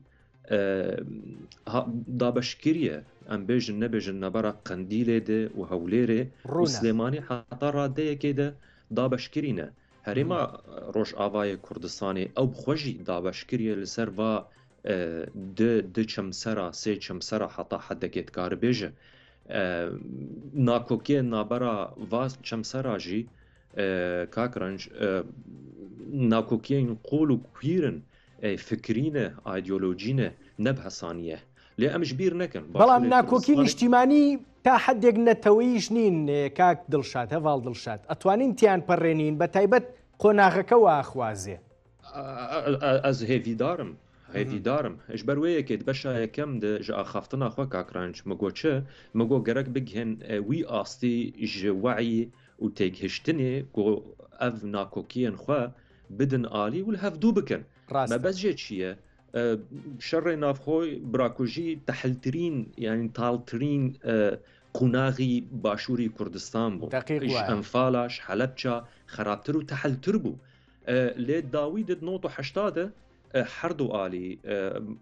dabeşkiriye em bêjin nebêjin nebera Qendîlê de û Hewlêrê û Slêmanî heta radeyekê de dabeşkirîne Herêma Rojavayê Kurdistanê ew bi xwe jî dabeşkiriye li ser va di çemsera sê çemsera heta hedekê dikaribêje nakokiyên nabera va çemsera jî kakrenc nakokiyên qol û kwîrin fikrîne ideolojîne nebhesaniye lê em ji bîr nekin بەڵام ناکۆکی نیشتیمانی تا حدێک نەتەوەیش نین کاک دڵشاد هەواڵ دڵشاد ئەتوانین تیان پەڕێنین بە تایبەت قۆناغەکەەوە ئاخوازێ ez hêvîdarim ji ber wê yekê beşa yekem de ji axaftina xwe kakranc migo çi migo gerek bigihên wî astî ji weyî û têgihiştinê ku ev nakokiyên xwe bidin alî û li hevdû bikin me bez jê çi ye şerê navxwe birakujî tehiltirîn yani taltirîn qûnaxî Başûrî Kurdistan bû ji Enfala ji Helepça xerabtir û tehiltir bû lê dawî di 1980 de her du alî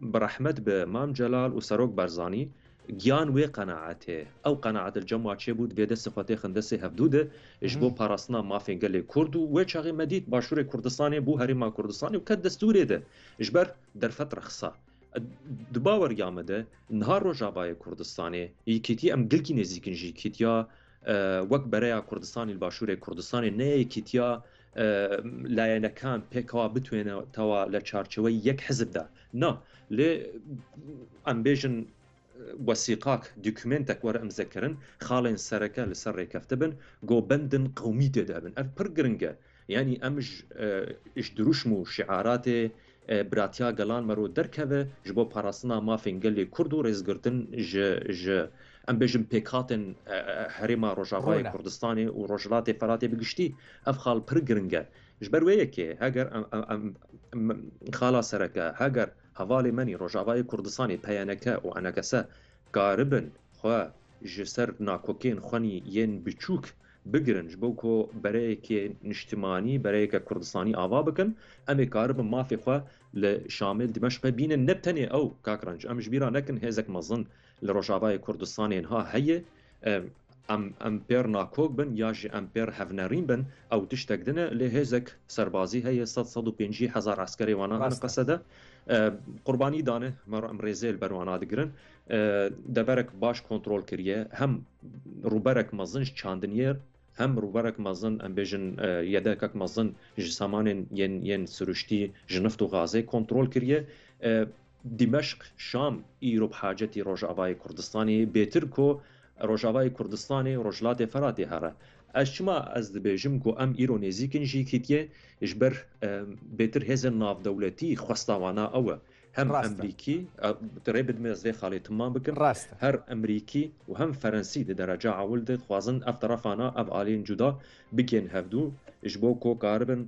bi rehmet bi Mam Celal û Serok Barzanî giyan wê qenaetê ew qenaet li cem çê bû divê destê xwe tê xindesê hevdû de ji bo parastina mafên gelê Kurd û wê çaxê me dît Başûrê Kurdistanê bû Herêma Kurdistanê û ket destûrê de ji ber derfet rexisa di baweriya me de niha Rojavayê Kurdistanê yekîtiyê em gilkî nêzîkin jî kîtiya wek bereya Kurdistanê li Başûrê Kurdistanê ne yekîtiya layenekan pêka bitwêne tewa li çarçeweyê yek hizb de na lê em bêjin وثیقاک دکومنتک وره ام ذکرن خالین سرکه لسر ریکفته بن گو بندن قومی تده بن اف پر گرنگه یعنی امج اش دروشمو شعارات براتیا گلان مرو درکوه جبو پاراسنا مافین گلی کرد و ریزگرتن ج ام بجم پیکاتن هریما روجاوای کردستانی و روجلات فراتی بگشتی اف خال پر گرنگه جبرویه که اگر خالا سرکه اگر حوالی منی روجاوای کردستانی پیانکه و انکسه قاربن خو جسر ناکوکین خونی ین بچوک بگرن جبو کو برای که نشتمانی برای که کردستانی آوا بکن امی قاربن مافی خو لشامل دمشق بینن نبتنی او کاکرنج ام جبیرا نکن هزک مزن لروجاوای کردستانی انها هیه ئەمپێر ناکۆک بن یاژی ئەمپێر هەڤنەرین بن ئەو تشتێکدنە لێ هێزێک سەربازی هەیە 150,000 عسکەرێوانە هەن قەسەدە قوربانی دانێ مەڕ ئەم ڕێزێل بەروانە دەگرن دەبەرێک باش کۆنتترۆل کردە هەم ڕوبەرێک مەزنش چاندنیێر هەم ڕوبەرێک مەزن ئەمبێژن یەدەکەک مەزن ژ سامانێن یەن سروشتی ژنفت و غازەی کۆنتترۆل کردە دیمەشق شام ئیرۆپ حاجەتی ڕۆژاوای کوردستانی بێتر کۆ ڕۆژاوای کوردستانی ڕۆژلاتی فەراتی هەرە ئەس چما ئەس دەبێژم گۆ ئەم ئیرۆ نێزیکنژی کیتیە ژبەر بێتر هێزن ناودەولەتی خواستاوانە ئەوە هەم ئەمریکی ڕێ بدمێزێ خاڵێتمان بکن هەر ئەمریکی و هەم فەرەنسی لە دەرەجا ئەول دەخوازن ئەف تەرەفانە ئەف ئالین جودا بکێن هەفتوو ژ بۆ کۆکاربن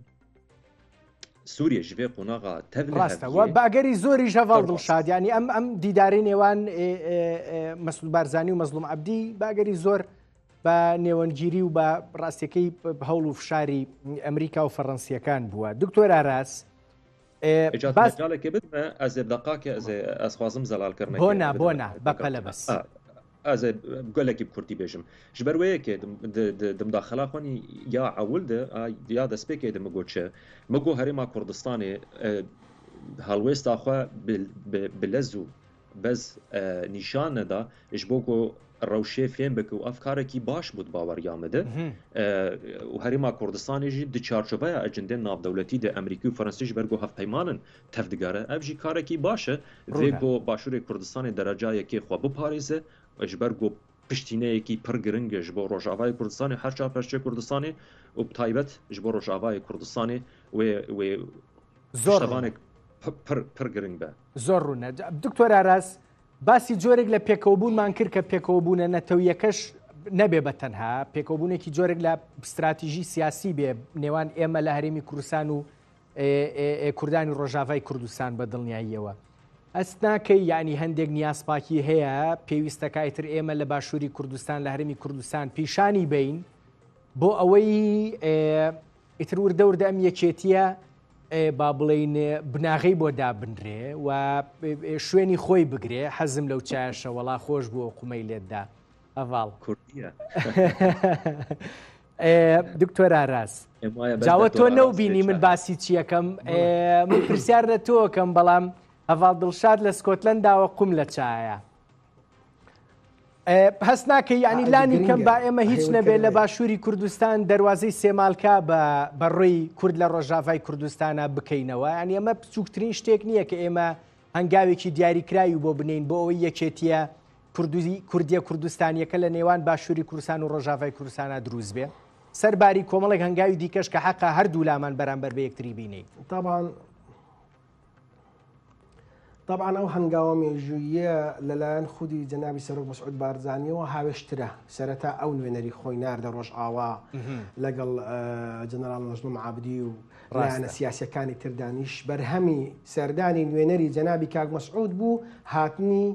سووریە ژێ قۆناغا ڕاستەوە باگەری زۆری ژەڤڵ دڵشاد ینی ئەم دیداری نێوان مەسعود بارزانی و مەزلوم عەبدی باگەری زۆر بە نێوەنگیری و بە ڕاستیەکەی هەوڵ و فشاری ئەمریکا و فەڕەنسیەکان بووە دکتۆر ئاراس باسێ بمە ئەز دقاکە ئەسخوازم زەلالکردن بۆنا بەپە لە بەس ئەز گەلێکی کورتی بێژم ji ber wê yekê dim daxela xwenî ya ewil de ya destpêkê de migoçe migo herêma Kurdistanê helwêsta xwe bi lez û bez nîşan neda ji bo ku rewşê fêm bike û ev karekî baş bû baweriya me de û herêma Kurdistanê jî di çarçobeya ecindên navdewletî de Emerîkî û Fransî ji ber ku hevpeymanin tev digere ev jî karekî baş e vê ku Başûrê Kurdistanê derecayekê xwe biparêze ji ber ku piştîneyekî pir giring ji bo Rojavayê Kurdistanê her çarpeşçê Kurdistanê û bi taybet ji bo Rojavayê Kurdistanê wê زۆربانێک pir giring be زۆر ڕوونە دکتۆر ئاراس باسی جۆرێک لە پێکەوەبوونمان کرد کە پێکەوەبوونە نەتەویەکەش نەبێ بە تەنها پێکەوەبوونێکی جۆرێک لە استراتیژی سیاسی بێ نێوان ئێمە لە هەرێمی کوردستان و کوردانی ڕۆژاوای کوردستان بە دڵنیاییەوە ئەس ناکەی یعنی هەندێک نیازپاکی هەیە پێویستەکایتر ئێمە لە باشووری کوردستان لە هەرێمی کوردستان پیشانی بین بۆ ئەوەی ئیتر وردەوردە ئەم یەکێتیە با بڵین بناغی بۆ دابنرێ و شوێنی خۆی بگرێ حەزم لەو چایشە وەڵا خۆش بووە قومەی لێتدا ئەڤاڵ کوردیە دکتۆر ئاراس جاوە تۆ نەوبینی من باسی چیەکەم من پرسیار لە تۆکەم بەڵام هەڤاڵ دڵشاد لە سکۆتلەنداوە قوم لە چایە هەست ناکە ینی لانی کەم با ئێمە هیچ نەبێت لە باشووری کوردستان دەواازەی سێماڵکە بە ڕێی کورد لە ڕۆژاوای کوردستانە بکەینەوە ئەنی ئەمە بچووکترین شتێک نییە کە ئێمە هەنگاوێکی دیاریکراوی بۆ بنین بۆ ئەوەی یەکێتیە کوردیە کوردستانیەکە لە نێوان باشووری کوردستان و ڕۆژاوای کوردستانە دروست بێ سەرباری کۆمەڵێک هەنگاوی دیکەش کە حەقا هەردوو لامان بەرامبەر بە یەکتری بینی طبعا ئەو هەنگاوە مێژوویە لەلایەن خودی جەنابی سەرۆک مەسعود بارزانیەوە هاوێشترە سەرەتا ئەو نوێنەری خۆی ناردە ڕۆژ ئاوا لەگەڵ جەنەرال مەزلوم عەبدی و لایەنە سیاسیەکانی تردانیش بەرهەمی سەردانی نوێنەری جەنابی کاک مەسعود بوو هاتنی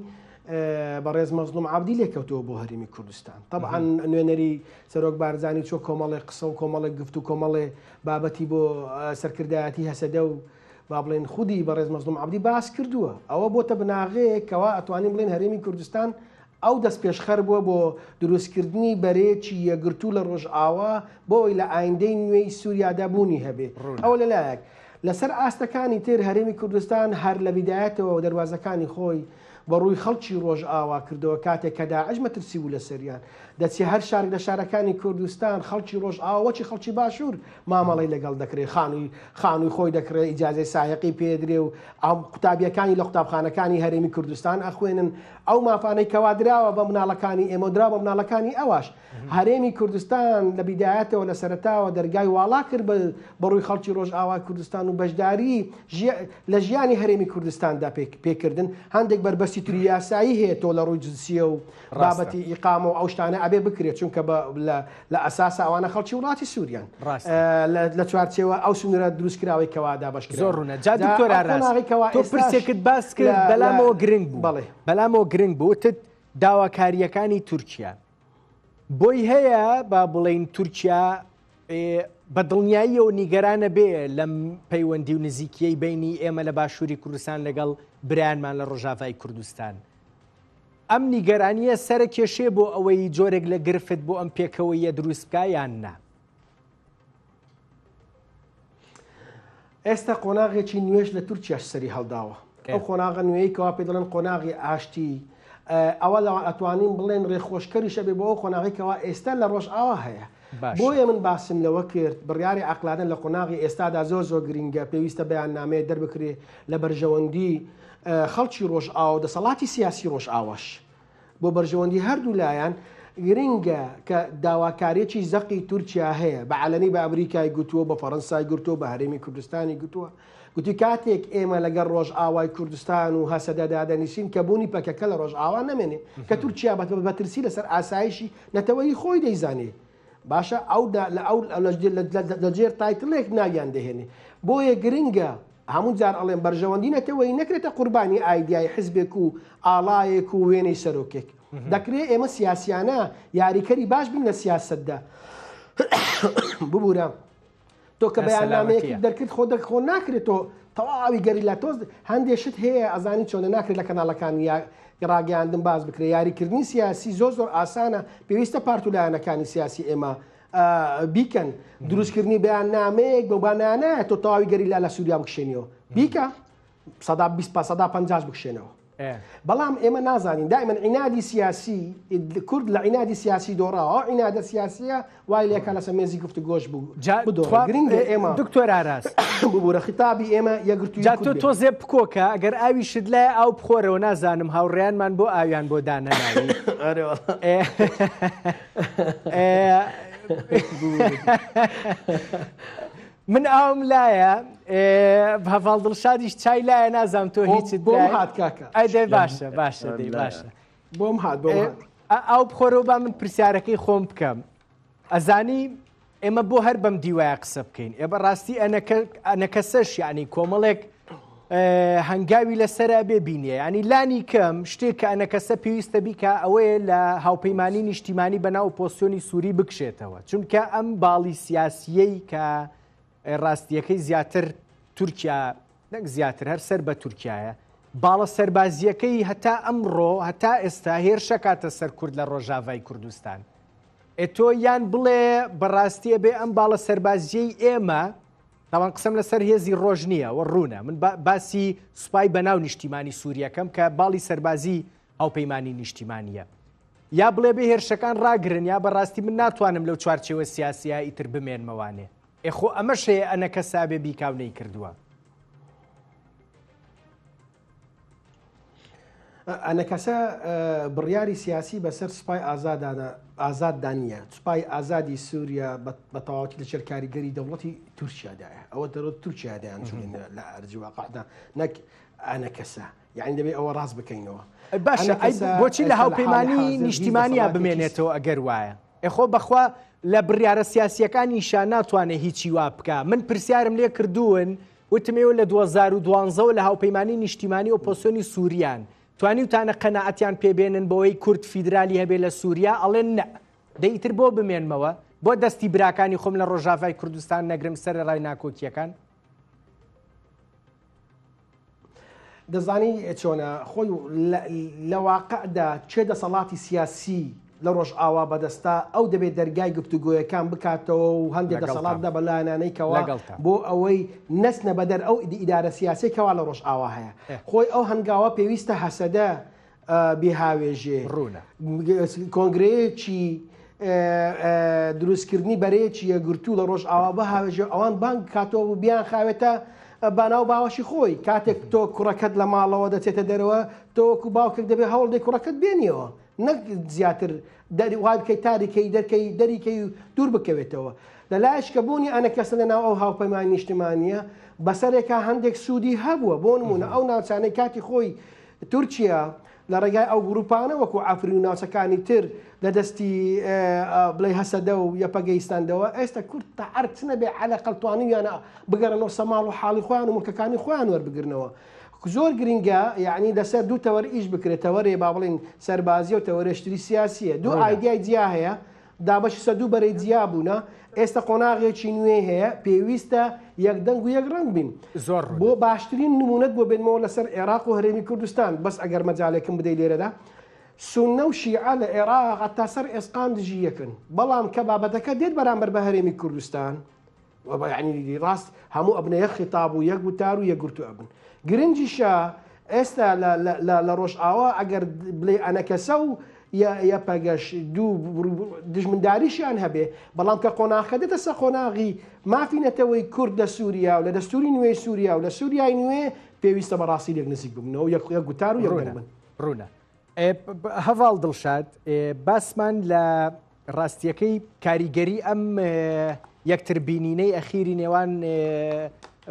بەڕێز مەزلوم عەبدی لێکەوتەوە بۆ هەرێمی کوردستان طبعا نوێنەری سەرۆک بارزانی چۆ کۆمەڵێ قسە و کۆمەڵێ گفت و کۆمەڵێ بابەتی بۆ سەرکردایەتی هەسەدە و با بڵێن خودی بەڕێز مەزلوم عەبدی باس کردووە ئەوە بۆتە بناغەیەکەوە ئەتوانین بڵێن هەرێمی کوردستان ئەو دەست پێشخەر بووە بۆ دروستکردنی بەرێکی یەگرتوو لە ڕۆژ ئاوا بۆ ئەوی لە ئایندەی نوێی سووریادا بوونی هەبێ ئەوە لەلایەک لەسەر ئاستەکانی تر هەرێمی کوردستان هەر لە بیدایەتەوە دەواازەکانی خۆی بە ڕووی خەڵکی ڕۆژ ئاوا کردەوە کاتێک کە داعش مەترسی بوو لە سەریان دەچی هەر شارێک لە شارەکانی کوردستان خەڵکی ڕۆژ ئاوەچی خەڵکی باشوور مامەڵی لەگەڵ دەکرێت خانووی خۆی دەکرێت ئیجازەی سایقی پێدرێ و ئەو قوتابیەکانی لە قوتابخانەکانی هەرێمی کوردستان ئەخوێنن ئەو مافانەی کەوادراوە بە مناڵەکانی ئێمە درا بە مناڵەکانی ئەوەش هەرێمی کوردستان لە بیدایەتەوە لە سەرەتاوە دەرگای واڵا کرد بە ڕووی خەڵکی ڕۆژ ئاوا کوردستان و بەشداری لە ژیانی هەرێمی کوردستاندا پێکردن هەندێک بربەستی تری یاسایی هەیە تۆ لە ڕووی جنسیە و بابەتی ئیقامە و ئەو شتانە ئەبێ بکرێت چونکە لە ئەساس ئەوانە خەڵکی وڵاتی سووریان لە چوارچێوە ئەو سنوورە دروستکراوی کەوادا بەشکرا زۆر ڕوونە جا دکتۆر ئاراس تۆ پرسێکت باس کرد بەلامەوە گرنگ بوو بەڵێ بەلامەوە گرنگ بوو تت داواکاریەکانی تورکیا بۆی هەیە با بڵێن تورکیا بە دڵنیاییەوە نیگەرانە بێ لەم پەیوەندی و نزیکیەی بینی ئێمە لە باشووری کوردستان لەگەڵ برایانمان لە ڕۆژاوای کوردستان ئەم نیگەرانیە سەر کێشێ بۆ ئەوەی جۆرێک لە گرفت بۆ ئەم پێکەوەیە دروست بکە یان نا؟ ئێستا قۆناغێکی نوێش لە تورکیاش سەری هەڵداوە. ئەو قۆناغە نوێیکەوە پێ دەڵێن قۆناغی ئاشتی، ئەوە لە ئەتوانین بڵێن ڕێخۆشکەریشە بێ بۆ ئەو قۆناغێکەوە ئێستا لە ڕۆژئاوا هەیە. بۆیە من باسم لەوە کرد بڕیاری عەقلانە لە قۆناغی ئێستادا زۆر گرنگە، پێویستە بەیاننامەیە دەربکرێ لە بەرژەوەندی خەڵکی ڕۆژئاوا و دەسەڵاتی سیاسی ڕۆژئاواش بۆ بەرژەوەندی هەردوو لایەن گرنگە کە داواکاریەکی زەقی تورکیا هەیە بە عەلەنی بە ئەمریکای گوتووە، بە فەڕەنسای گوتووە، بە هەرێمی کوردستانی گوتووە، گوتی کاتێک ئێمە لەگەڵ ڕۆژئاوای کوردستان و هەسەدە دادەنیسین کە بوونی پەکەکە لە ڕۆژئاوا نەمێنێ کە تورکیا بەترسی لەسەر ئاسایشی نەتەوەی خۆی دەیزانێ، باشە لە جێر تایتڵێک ناویان دەهێنێ. بۆیە گرنگە هەموو جار ئەڵێن بەرژەوەندی نەتەوەی نەکرێتە قوربانی ئایدیای حزبێک و ئاڵایەک و وێنەی سەرۆکێک. دەکرێت ئێمە سیاسیانە یاریکەری باش بین لە سیاستدا. ببوورە تۆ کە بەیاننامەیەکی دەرکرد خۆ ناکرێتەوە تەواوی گەری لە تۆز هەندێشت هەیە ئەزانی چۆنە ناکرێت لە کەناڵەکان ڕاگەاندن باز بکرێت. یاریکردنی سیاسی زۆر ئاسانە، پێویستە پارتولایەنەکانی سیاسی ئێمە بیکەن. دروستکردنی بەیاننامەیەک بە بانانایە تۆ تەواوی گەری لە سووریا بکشێنیەوە، بیکە 120 بکشێنەوە. بەڵام ئێمە نازانین دائما عنادی سیاسی کورد لە عنادی سیاسی دۆڕاوە، عنادە سیاسیە وای لێکە لەسەر مێزی گفتوگۆش بدۆڕ. گرنگە ئێمە دکتۆر ئاراس ببوورە خیتابی ئێمە یەکگرتووی تۆ زێ بکۆکە ئەگەر ئاوی شت لای ئاو بخۆرەوە نازانم هاوڕێیانمان بۆ ئاویان بۆ دانەناوی. من ئاوم لایە هەڤاڵ دڵشادیش چای لایە نازانم تۆ هیچت بۆم هات کاکە. ئەدەی باشە باشە بۆم هات ئاو بخۆرەوە با من پرسیارەکەی خۆم بکەم. ئەزانی ئێمە بۆ هەر بەم دیوایە قسە بکەین، ئێمە ڕاستی ئەنەکەسەش یعنی کۆمەڵێک هەنگاوی لەسەرا بێبینیە، ینی لانی کەم شتێک کە ئەنەکەسە پێویستە بیکە ئەوەیە لە هاوپەیمانی نیشتیمانی بەناو پۆسیۆنی سووری بکشێتەوە، چونکە ئەم باڵی سیاسیەی کە ڕاستیەکەی زیاتر تورکیا نەک زیاتر هەر سەر بە تورکایە، باڵە سەربازیەکەی هەتا ئەمڕۆ هەتا ئێستا هێرشە کاتە سەر کورد لە ڕۆژاوای کوردستان. ئێتۆ یان بڵێ بەڕاستیە بێ ئەم باڵە سەربازیەی ئێمە تاوان قسەم لەسەر هێزی ڕۆژ نییە و ڕوونە، من باسی سوپای بەناو نیشتیمانی سووریەکەم کە باڵی سەربازی هاوپەیمانی نیشتیمانیە، یا بڵێ بێ هێرشەکان ڕاگرن یا بەڕاستی من ناتوانم لەو چوارچێوە سیاسیە ئیتر بمێنمەوانێ. ئێخۆ ئەمەش هەیە ئەنەکەسا بێ بیکاونەی کردووە. ئەنەکەسە بڕیاری سیاسی بەسەر سوپای ئازاددانە، سوپای ئازادی سووریا بە تەواوەتی لە شەرکاریگەری دەوڵەتی تورکیادایە، ئەوە دەڕۆت تورکیادایان چون لە ئەرجی واقعدا نەک ئەنەکەسە، یعنی دەبێت ئەوە ڕاست بکەینەوە. باشە بۆچی لە هاوپەیمانی نیشتیمانیا بمێنێتەوە ئەگەر وایە؟ ئێخۆ بەخوا لە بڕیارە سیاسیەکانی شان ناتوانێت هیچی وا بکە. من پرسیارم لێ کردوون وتمێوە لە 2012 لە هاوپەیمانی نیشتیمانی ئۆپۆسیۆنی سووریان توانی وتانە قەنەعەتیان پێبێنن بەوەی کورد فیدرالی هەبێ لە سووریا، ئەڵێن نە دەیتر بۆ بمێنمەوە بۆ دەستی براکانی خۆم لە ڕۆژاوای کوردستان نەگرم سەر ڕای ناکۆکیەکان. دەزانی چۆنە خۆی لە واقعدا چێ دەسەڵاتی سیاسی لە ڕۆژئاوا بەدەستا ئەو دەبێت دەرگای گفتوگۆیەکان بکاتەوە و هەندێک دەسەڵاتدا بەلایەنانەیکەوە بۆ ئەوەی نەسنە بەدەر ئەو ئیدارە سیاسێکەوە لە ڕۆژئاوا هەیە. خۆی ئەو هەنگاوە پێویستە هەسەدە بێهاوێژێ کۆنگرەیەکی دروستکردنی بەرەیەکی یەکگرتوو لە ڕۆژئاوا بەهاوێژێ ئەوان بانگ کاتەوە و بیان خاوێتە باناو باوەشی خۆی. کاتێک تۆ کوڕەکەت لە ماڵەوە دەچێتە دەرەوە تۆکو باوکێک دەبێت هەوڵ دەی کوڕەکەت بێنیەوە، نەک زیاتر وای بکەی تاریکەی دەرکەی دەریکەی و دوور بکەوێتەوە. لە لایشکە بوونی ئەنەکەسە لە ناو ئەو هاوپەیمانی نیشتیمانیە بەسەرێکا هەندێک سوودی هەبووە. بۆ نمونە ئەو ناوچانەی کاتی خۆی تورکیا لە ڕێگای ئەو گروپانە وەکو ئافری و ناوچەکانی تر لە دەستی بڵێ هەسەدە و یەپەگەیستاندەوە، ئێستا کورد تا ئەرچنە بێ عەلەقەڵ توانیویانە بگەڕنەوە سەماڵ و حاڵی خۆیان و مڵکەکانی خۆیان وەربگرنەوە. زۆر گرنگە یعنی لەسەر دوو تەوەر ئیش بکرێت، تەوەرێ با بڵین سەربازی و تەوەرێشتری سیاسیە. دوو ئایدیای جیا هەیە، دابەشی سەدوو بەرەی جیا بوونە. ئێستا قۆناغێکی نوێ هەیە، پێویستە یەکدەنگ و یەک ڕەنگ بین. زۆر بۆ باشترین نمونەت بۆ بێنمەوە لەسەر عێراق و هەرێمی کوردستان. بەس ئەگەر مەجالێکم بدەی لێرەدا سونە و شیعە لە عێراق هەتا سەر ئێسقان دژی یەکن بەڵام کە بابەتەکە دێت بەرامبەر بە هەرێمی کوردستان یعنی ڕاست هەموو ئەبنە یەک خیتاب و یەک وتار و یەکگرتو ئەبن گرنگیشە ئێستا لە ڕۆژئاوا ئەگەر بڵێ ئەنەکەسە و یا پەگەش دوو دژمنداریشیان هەبێ بەڵام کە قۆناغەکە دێتە سەر قۆناغی مافینەتەوەی کورد لە سووریا و لە دەستوری نوێی سووریا و لە سووریای نوێ پێویستە بەڕاستی لێک نزیک ببنەوە یەک گوتار و یەکبن ڕوونە هەڤاڵ دڵشاد باسمان لە ڕاستیەکەی کاریگەری ئەم یەکتربینینەی ئەخیری نێوان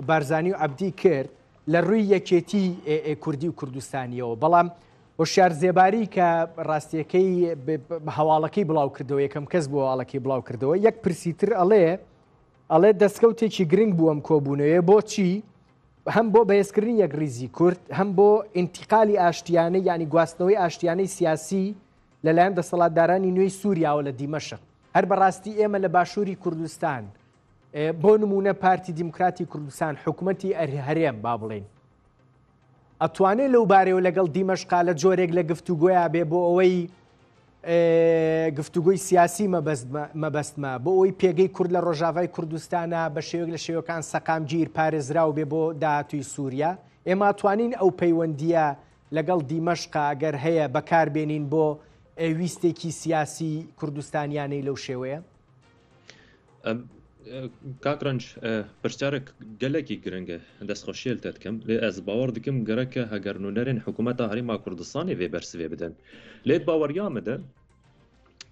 بارزانی و عەبدی کرد لە ڕووی یەکێتی کوردی و کوردستانیەوە بەڵام هۆشیار زێباری کە ڕاستیەکەی هەواڵەکەی بڵاو کردەوە یەکەم کەس بۆ هەواڵەکەی بڵاو کردەوە یەک پرسیتر ئەڵێ دەستکەوتێکی گرنگ بووەم کۆبوونەوەی بۆچی هەم بۆ بەهێزکردنی یەک ریزی کورد هەم بۆ ئینتیقالی ئاشتیانەی ینی گواستنەوەی ئاشتیانەی سیاسی لەلایەن دەسەڵاتدارانی نوێی سووریاوە لە دیمەشق هەر بەڕاستی ئێمە لە باشووری کوردستان بۆ نمونە پارتی دیموکراتی کوردستان حکوومەتی هەرێم با بڵێن ئەتوانێت لەو بارەوە لەگەڵ دیمەشقا لە جۆرێک لە گفتوگۆیان بێ بۆ ئەوەی گفتوگۆی سیاسی مەبەستمە بۆ ئەوەی پێگەی کورد لە ڕۆژاوای کوردستانە بە شێوەیەک لە شێوەکان سەقامگیر پارێزراو بێ بۆ داهاتووی سووریا ئێمە توانین ئەو پەیوەندیە لەگەڵ دیمەشقا ئەگەر هەیە بەکاربێنین بۆ ویستێکی سیاسی کوردستانیانەی لەو شێوەیە کاکرنج پرسیارێک gelekî giring e destxweşiyê te dikim lê ez bawer dikim gereke heger nûnerên hikûmeta Herêma Kurdistanê vê bersivê bidin lê baweriya me de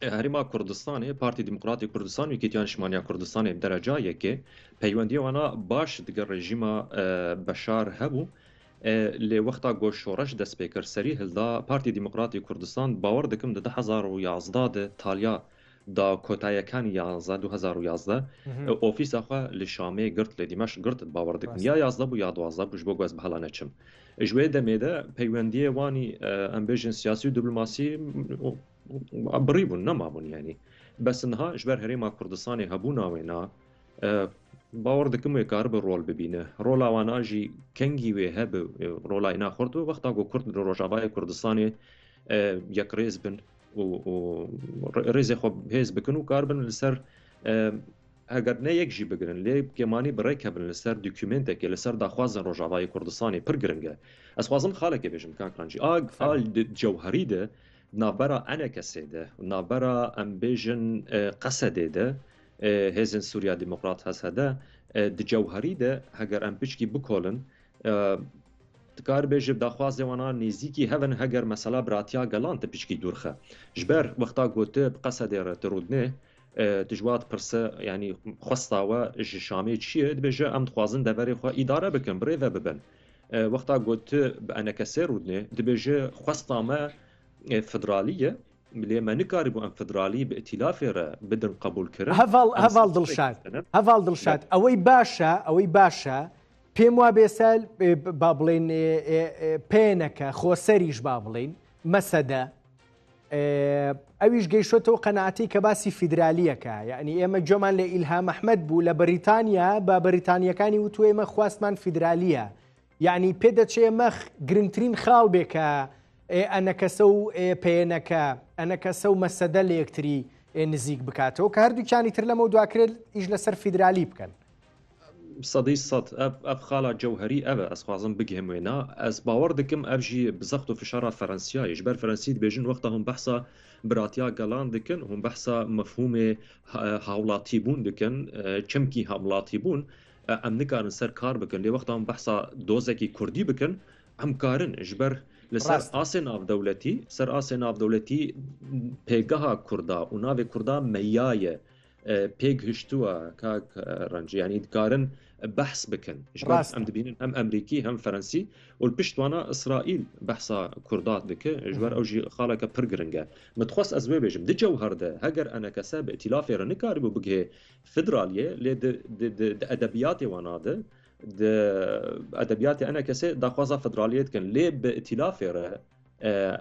Herêma Kurdistanê Partî Demokratîk Kurdistan û Yekîtiya Niştimaniya Kurdistanê bi derecayekê peywendiya wana baş digel rejîma Beşar hebû lê wexta got şoreş dest pê kir serî hilda Partî Demokratîk Kurdistan bawer dikim di 2011 de taliya دا کۆتایەکانی 2011 ئۆفیسا xwe li Şamê girt lê Dîmeşq girt bawer dikim ya 11 bû ya 12 bû ji bo ez bi hala neçim ji wê demê de peywendiyê wanî em bêjin siyasî û diplomasî birî bûn nemabûn yanî besinha ji ber Herêma Kurdistanê hebûna wê na bawer dikim wê karibe rol bibîne rola wana jî kengî wê hebe rola naxurt û wexta got Kurd li Rojavayê Kurdistanê yekrêz bin rêzê xwe hêz bikin û karbin li ser heger ne yek jî bigirin lê kêmanî bi rêk hebin li ser dokûmentekê li ser daxwazin Rojavayê Kurdistanê pir giring e ez xwazim xalekê bêjim kankran jî cewherî de navbera enekesê de navbera em bêjin Qesedê de hêzên Sûriya Demokrat hez hede di cewherî de heger em pişkî bikolin کار بێژ داخوازێ wana nêzîkî hevin heger mesela biratiya gelan te pişkî dûrxe ji ber wexta gote bi Qesedê re tirûdnê dijwat pirse yanî xwesta we ji Şamê çi ye dibêje em dixwazin deverê xwe îdare bikin birêve bibin wexta gote bi enekesê rûdnê dibêje xwesta me federalî ye lê me nikarî bû em federalî bi îtilafê re bidin qebûl kirin heval dilşad ئەوەی باشە پێم وا بێسەل با بڵێن پێنەکە خۆسەریش با بڵێن مەسەدە ئەویش گەیشتەوە قەناعەتی کە باسی فیدرالیەکە یعنی ئێمە جۆمان لە ئیلهام ئەحمەد بوو لە بەریتانیا بە بەریتانیەکانی وتو ئێمە خواستمان فیدرالیە یعنی پێدەچێ مەخ گرنگترین خاڵ بێکە ئەنەکەسە و پێنەکە ئەنەکەسە و مەسەدە لە یەکتری نزیک بکاتەوە کە هەردووکیانی تر لەمە دواکرێت ئیش لەسەر فیدرالی بکەن صدی صد اف خالا جوهری اوه از خوازم بگیم وینا از باور دکم اف جی بزخت و فشار فرانسیای جبر فرانسی بیجن وقتا هم بحثا براتیا گلان دکن هم بحثا مفهوم هاولاتی بون دکن چمکی هاولاتی بون ام نکارن سر کار بکن لی وقتا هم بحثا دوزکی کردی بکن هم کارن جبر لسر آسن آف دولتی سر آسن آف دولتی پیگاه کردا و ناو کردا میایه پێک هشتووە کاک ڕەنج ینی دکارن بەحس بکەن ئەم دەبینن ئەم ئەمریکی هەم فەرەنسی و پشتوانە ئیسرائیل بەحسا کوردات دکە ژوەر ئەو ژی خاڵەکە پڕ گرنگە متخواست ئەس وێ بێژم دجەو هەردە هەگەر ئەنەکەسە بە ئیتیلافێرە نکاری بوو بگێ فدرالیە لێ ئەدەبیاتی وانادە ئەدەبیاتی ئەنەکەسێ داخوازا فدرالیت کەن لێ بە ئیتیلافێرە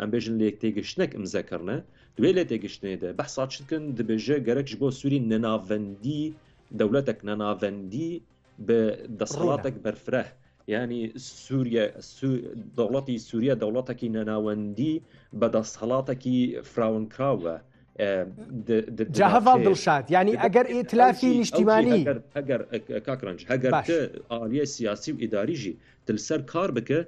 ئەم بێژن لێک تێگەشتنێک ئەمزەکردنە دوێ لێ تێگەشتنێدە بەحسا چکن دبێژە گەرەک ji بۆ سووری نەناڤەندی دەولەتێک نەناڤەندی بە دەسەڵاتێک بەرفرە ینی دەوڵەتی سووریا دەوڵەتێکی نەناوەندی بەدەستهڵاتێکی فراونکراوە جا هەڤاڵ دڵشاد ینی ئەگەر ئیتلافی نیشتیمانی ئەگەر کاکرنج هەگەر ئالیە سیاسی و ئیداریژی دلسەر کار بکە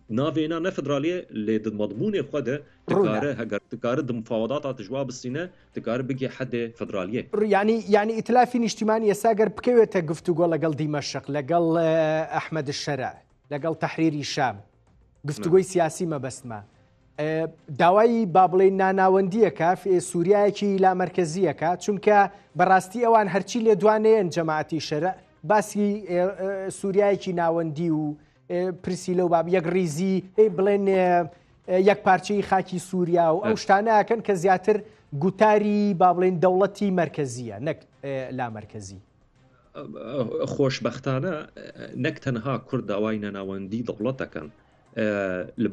ناوێنا نەفدرالیە لێ مەضمونێ خودە دکارە هەگەر دکارە دمفاوەداتا تژوا بسینە دکارە بگێ حەدێ فدرالیە ینی ئیتلافی نیشتیمانی ئێساگەر بکەوێتە گفتوگۆ لەگەڵ دیمەشق لەگەڵ ئەحمەد الشەرع لەگەڵ تەحریری شام گفتوگۆی سیاسی مەبەستمە داوای با بڵێن ناناوەندیەکە سووریایەکی لامەرکەزیەکە چونکە بەڕاستی ئەوان هەرچی لێ دوانەیەن جەماعەتی شەرع باسی سووریایەکی ناوەندی و پرسی لەو باب یەک ریزی بڵێن یەک پارچەی خاکی سووریا و ئەو شتانەکەن کە زیاتر گوتاری با بڵێن دەوڵەتی مرکزیە نەک لامەرکەزی خۆشبەختانە نەک تەنها کورد داوای نەناوەندی دەوڵەتەکەن لە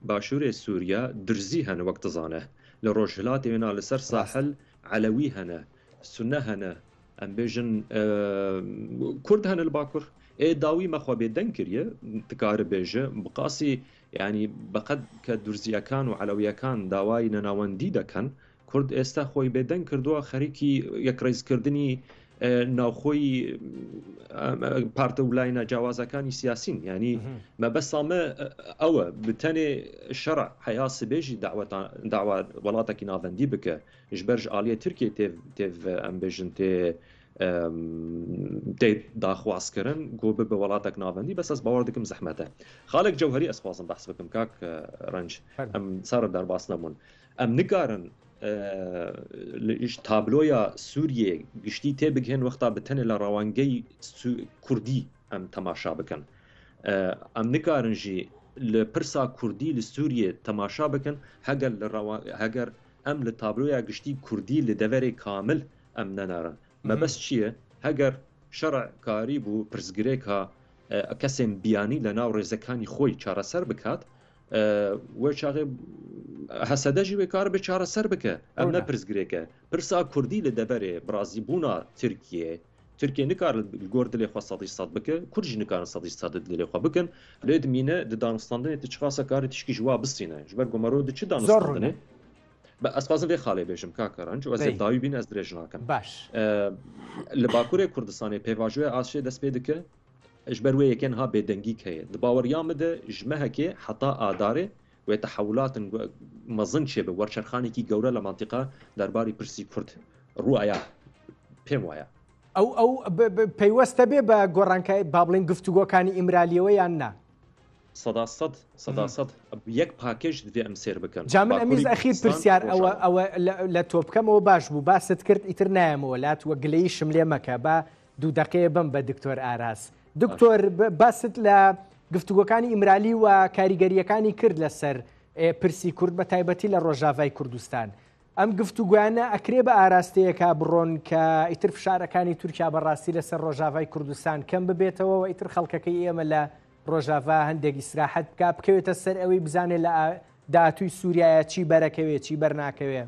باشوورێ سووریا درزی هەنە وەک دەزانە لە ڕۆژهڵاتی وێنا لەسەر ساحل علەوی هەنە سونە هەنە ئەم بێژن کورد هەنە لە باکوور داوی مەخوا بێدەنگ کردە دکارە بێژە بقاسی ینی بەقەد کە دورزیەکان و علەویەکان داوای نەناوەندی دەکەن کورد ئێستا خۆی بێدەنگ کردووە خەریکی یەکڕێزکردنی ناوخۆی پارتە وڵای ناجیاوازەکانی سیاسین ینی مەبەستامە ئەوە بتەنێ شەڕع حیا سبێژی داوا وڵاتێکی ناوەندی بکە ژ بەرژ ئالیە تورکیە تێڤ ئەم بێژن تێ داخوازکردن گۆ بە وڵاتێک ناوەندی بەس ئەس باوەڕ دەکەم زەحمەتە خاڵێک جەوهەری ئەسپازم بەحس بکەم کاک ڕەنج ئەم سارە دەرباس نەبوون ئەم نگارن تابلۆیە سووریە گشتی تێبگهێن وەختا بتەنێ لە ڕەوانگەی کوردی ئەم تەماشا بکەن ئەم نکارنژی لە پرسا کوردی لە سووریە تەماشا بکەن هەگەر ئەم لە تابلۆیە گشتی کوردی لە دەڤەرێ کامل ئەم نەنارن مەبەست چییە هەگەر شەڕع کاری بوو پرسگرێکە کەسێن بیانی لە ناو ڕێزەکانی خۆی چارەسەر بکات وە چاغێ هەسەدەژی وێ کار بە چارەسەر بکە ئەم نە پرسگرێکە پرسا کوردی لە دەبەرێ برازی بوونا تورکیە نکار گۆرد لێ خوا سەدی سەد بکە کورژی نکارن سەدی سەد لێ خوا بکەن لێ دمینە دانستاندنێت چخواسە کاری تشکی ژوا بستینە ژبەر گۆمەرۆ چ دانستاندنێ بە ئەسپازم لێ خاڵێ بێژم کاکەڕەنج وەزێ داوی بین ئەس درێژ ناکەم باش لە باکوورێ کوردستانی پێواژوێ ئاشێ دەست پێ دکە ژبەر وێ یەکێن ها بێدەنگی کەیە باوەڕیامەدە ژمەهەکێ حتا ئادارێ وێ تەحولاتن مەزن چێ بە وەرچەرخانێکی گەورە لە مانتیقا دەرباری پرسی کورد ڕوایە پێم وایە ئەو پەیوەستە بێ بە گۆڕانکای با بڵێن گفتوگۆکانی ئیمرالیەوە یان نا سەداسەد یەک پاکێژ دەبێ ئەم سێر بکەن جا من ئەمیز ئەخیر پرسیار ئەوە لە تۆ بکەمەوە باش بوو باست کرد ئیتر نایەمەوە لات وە گلەی شملێ مەکە بە 2 دقەیە بم بە دکتۆر ئاراس دکتۆر باست لە گفتوگۆکانی ئیمرالی و کاریگەریەکانی کرد لەسەر پرسی کورد بە تایبەتی لە ڕۆژاوای کوردستان ئەم گفتوگویانە ئەکرێ بە ئاراستەیەکە بڕۆن کە ئیتر فشارەکانی تورکیا بەڕاستی لەسەر ڕۆژاوای کوردستان کەم ببێتەوە و ئیتر خەڵکەکەی ئێمە لە ڕۆژاوا هەندێک ئیسراحەت بکە بکەوێتە سەر ئەوەی بزانێ لە داهاتووی سووریایە چی بەرەکەوێ چی بەرناکەوێ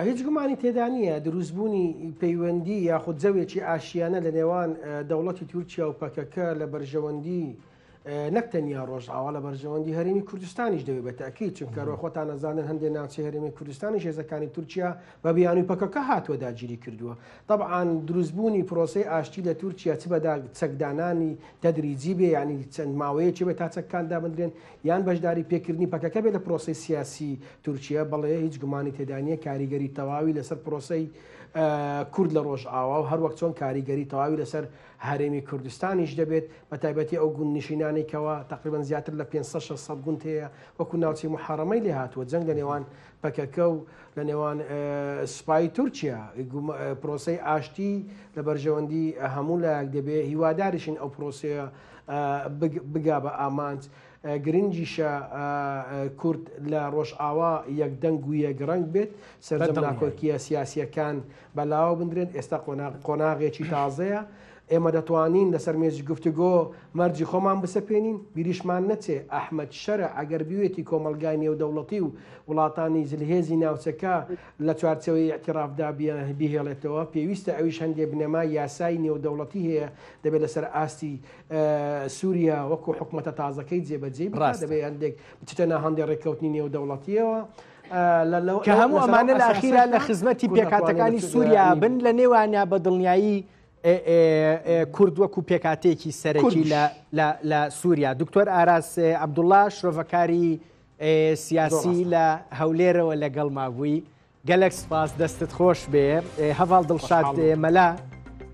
هیچ گومانی تێدا نییە دروستبوونی پەیوەندی یاخود جەوێکی ئاشیانە لە نێوان دەوڵەتی تورکیا و پەکەکە لە بەرژەوەندی نەکتەنیا ڕۆژئاوا لە بەرژەوەندی هەرێمی کوردستانیش دەوێت بە تاکید چونکە خۆتان نەزانن هەندێک ناوچەی هەرێمی کوردستانی هێزەکانی تورکیا بە بیانووی پەکەکە هاتووە داگیری کردووە طبعاً دروستبوونی پرۆسەی ئاشتی لە تورکیا چ بەدا چەکدانانی تەدریجی بێ ینی چەند ماوەیەکی بێت تا چەکان دابدرێن یان بەشداری پێکردنی پەکەکە بێت لە پرۆسەی سیاسی تورکیا بەڵێ هیچ گومانی تێدانیە کاریگەری تەواوی لەسەر پرۆسەی کورد لە ڕۆژئاوا و هەروەک چۆن کاریگەری تەواوی لەسەر هەرێمی کوردستانیش دەبێت بە تایبەتی ئەو گوند نشینانێکەوە تقریبا زیاتر لە 500 گوند هەیە وەکو ناوچەی محەڕەمەی لێ هاتووە جەنگ لە نێوان پەکەکە و لە نێوان سوپای تورکیا پرۆسەی ئاشتی لە بەرژەوەندی هەموو لایەک دەبێت هیواداریشین ئەو پرۆسەیە بگا بە ئامانج گرنگیشە کورد لە ڕۆژئاوا یەکدەنگ و یەکڕەنگ بێت سەرجەم ناکۆکیە سیاسیەکان بەلاوە بندرێن ئێستا قۆناغێکی تازەیە ئێمە دەتوانین لەسەر مێژی گفتوگۆ مەرجی خۆمان بسەپێنین بیریشمان نەچێ ئەحمەد شەرع ئەگەر بوێتی کۆمەلگای نێودەوڵەتی و وڵاتانی زلهێزی ناوچەکە لە چوارچەوەی اعترافدا بیهێڵێتەوە پێویستە ئەویش هەندێک بنەما یاسای نێودەوڵەتی هەیە دەبێت لەسەر ئاستی سووریا وەکو حکوومەتە تازەکەی جێبەجێ دەبێت هەندێک بچتە هەندێک ڕێککەوتنی نێودەوڵەتیەوە کە هەموو ئەمانە لە ئاخیرا لە خزمەتی پێکاتەکانی سووریا بن لە نێوانیا بە دڵنیایی کورد وەکو پێکاتێکی سەرەکی لە سووریا. دکتۆر ئاراس عەبدوڵڵا شرۆڤەکاری سیاسی لە هەولێرەوە لەگەڵ مابووی گەلێک سپاس دەستت خۆش بێ هەڤاڵ دڵشاد مەلا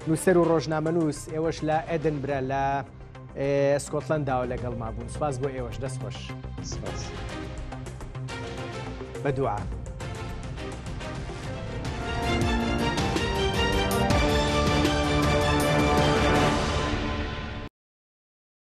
نووسەر و ڕۆژنامەنووس ئێوەش لە ئێدنبرە لە سکۆتلەنداوە لەگەڵ مابوون سپاس بۆ ئێوەش دەست خۆش بەدوعا.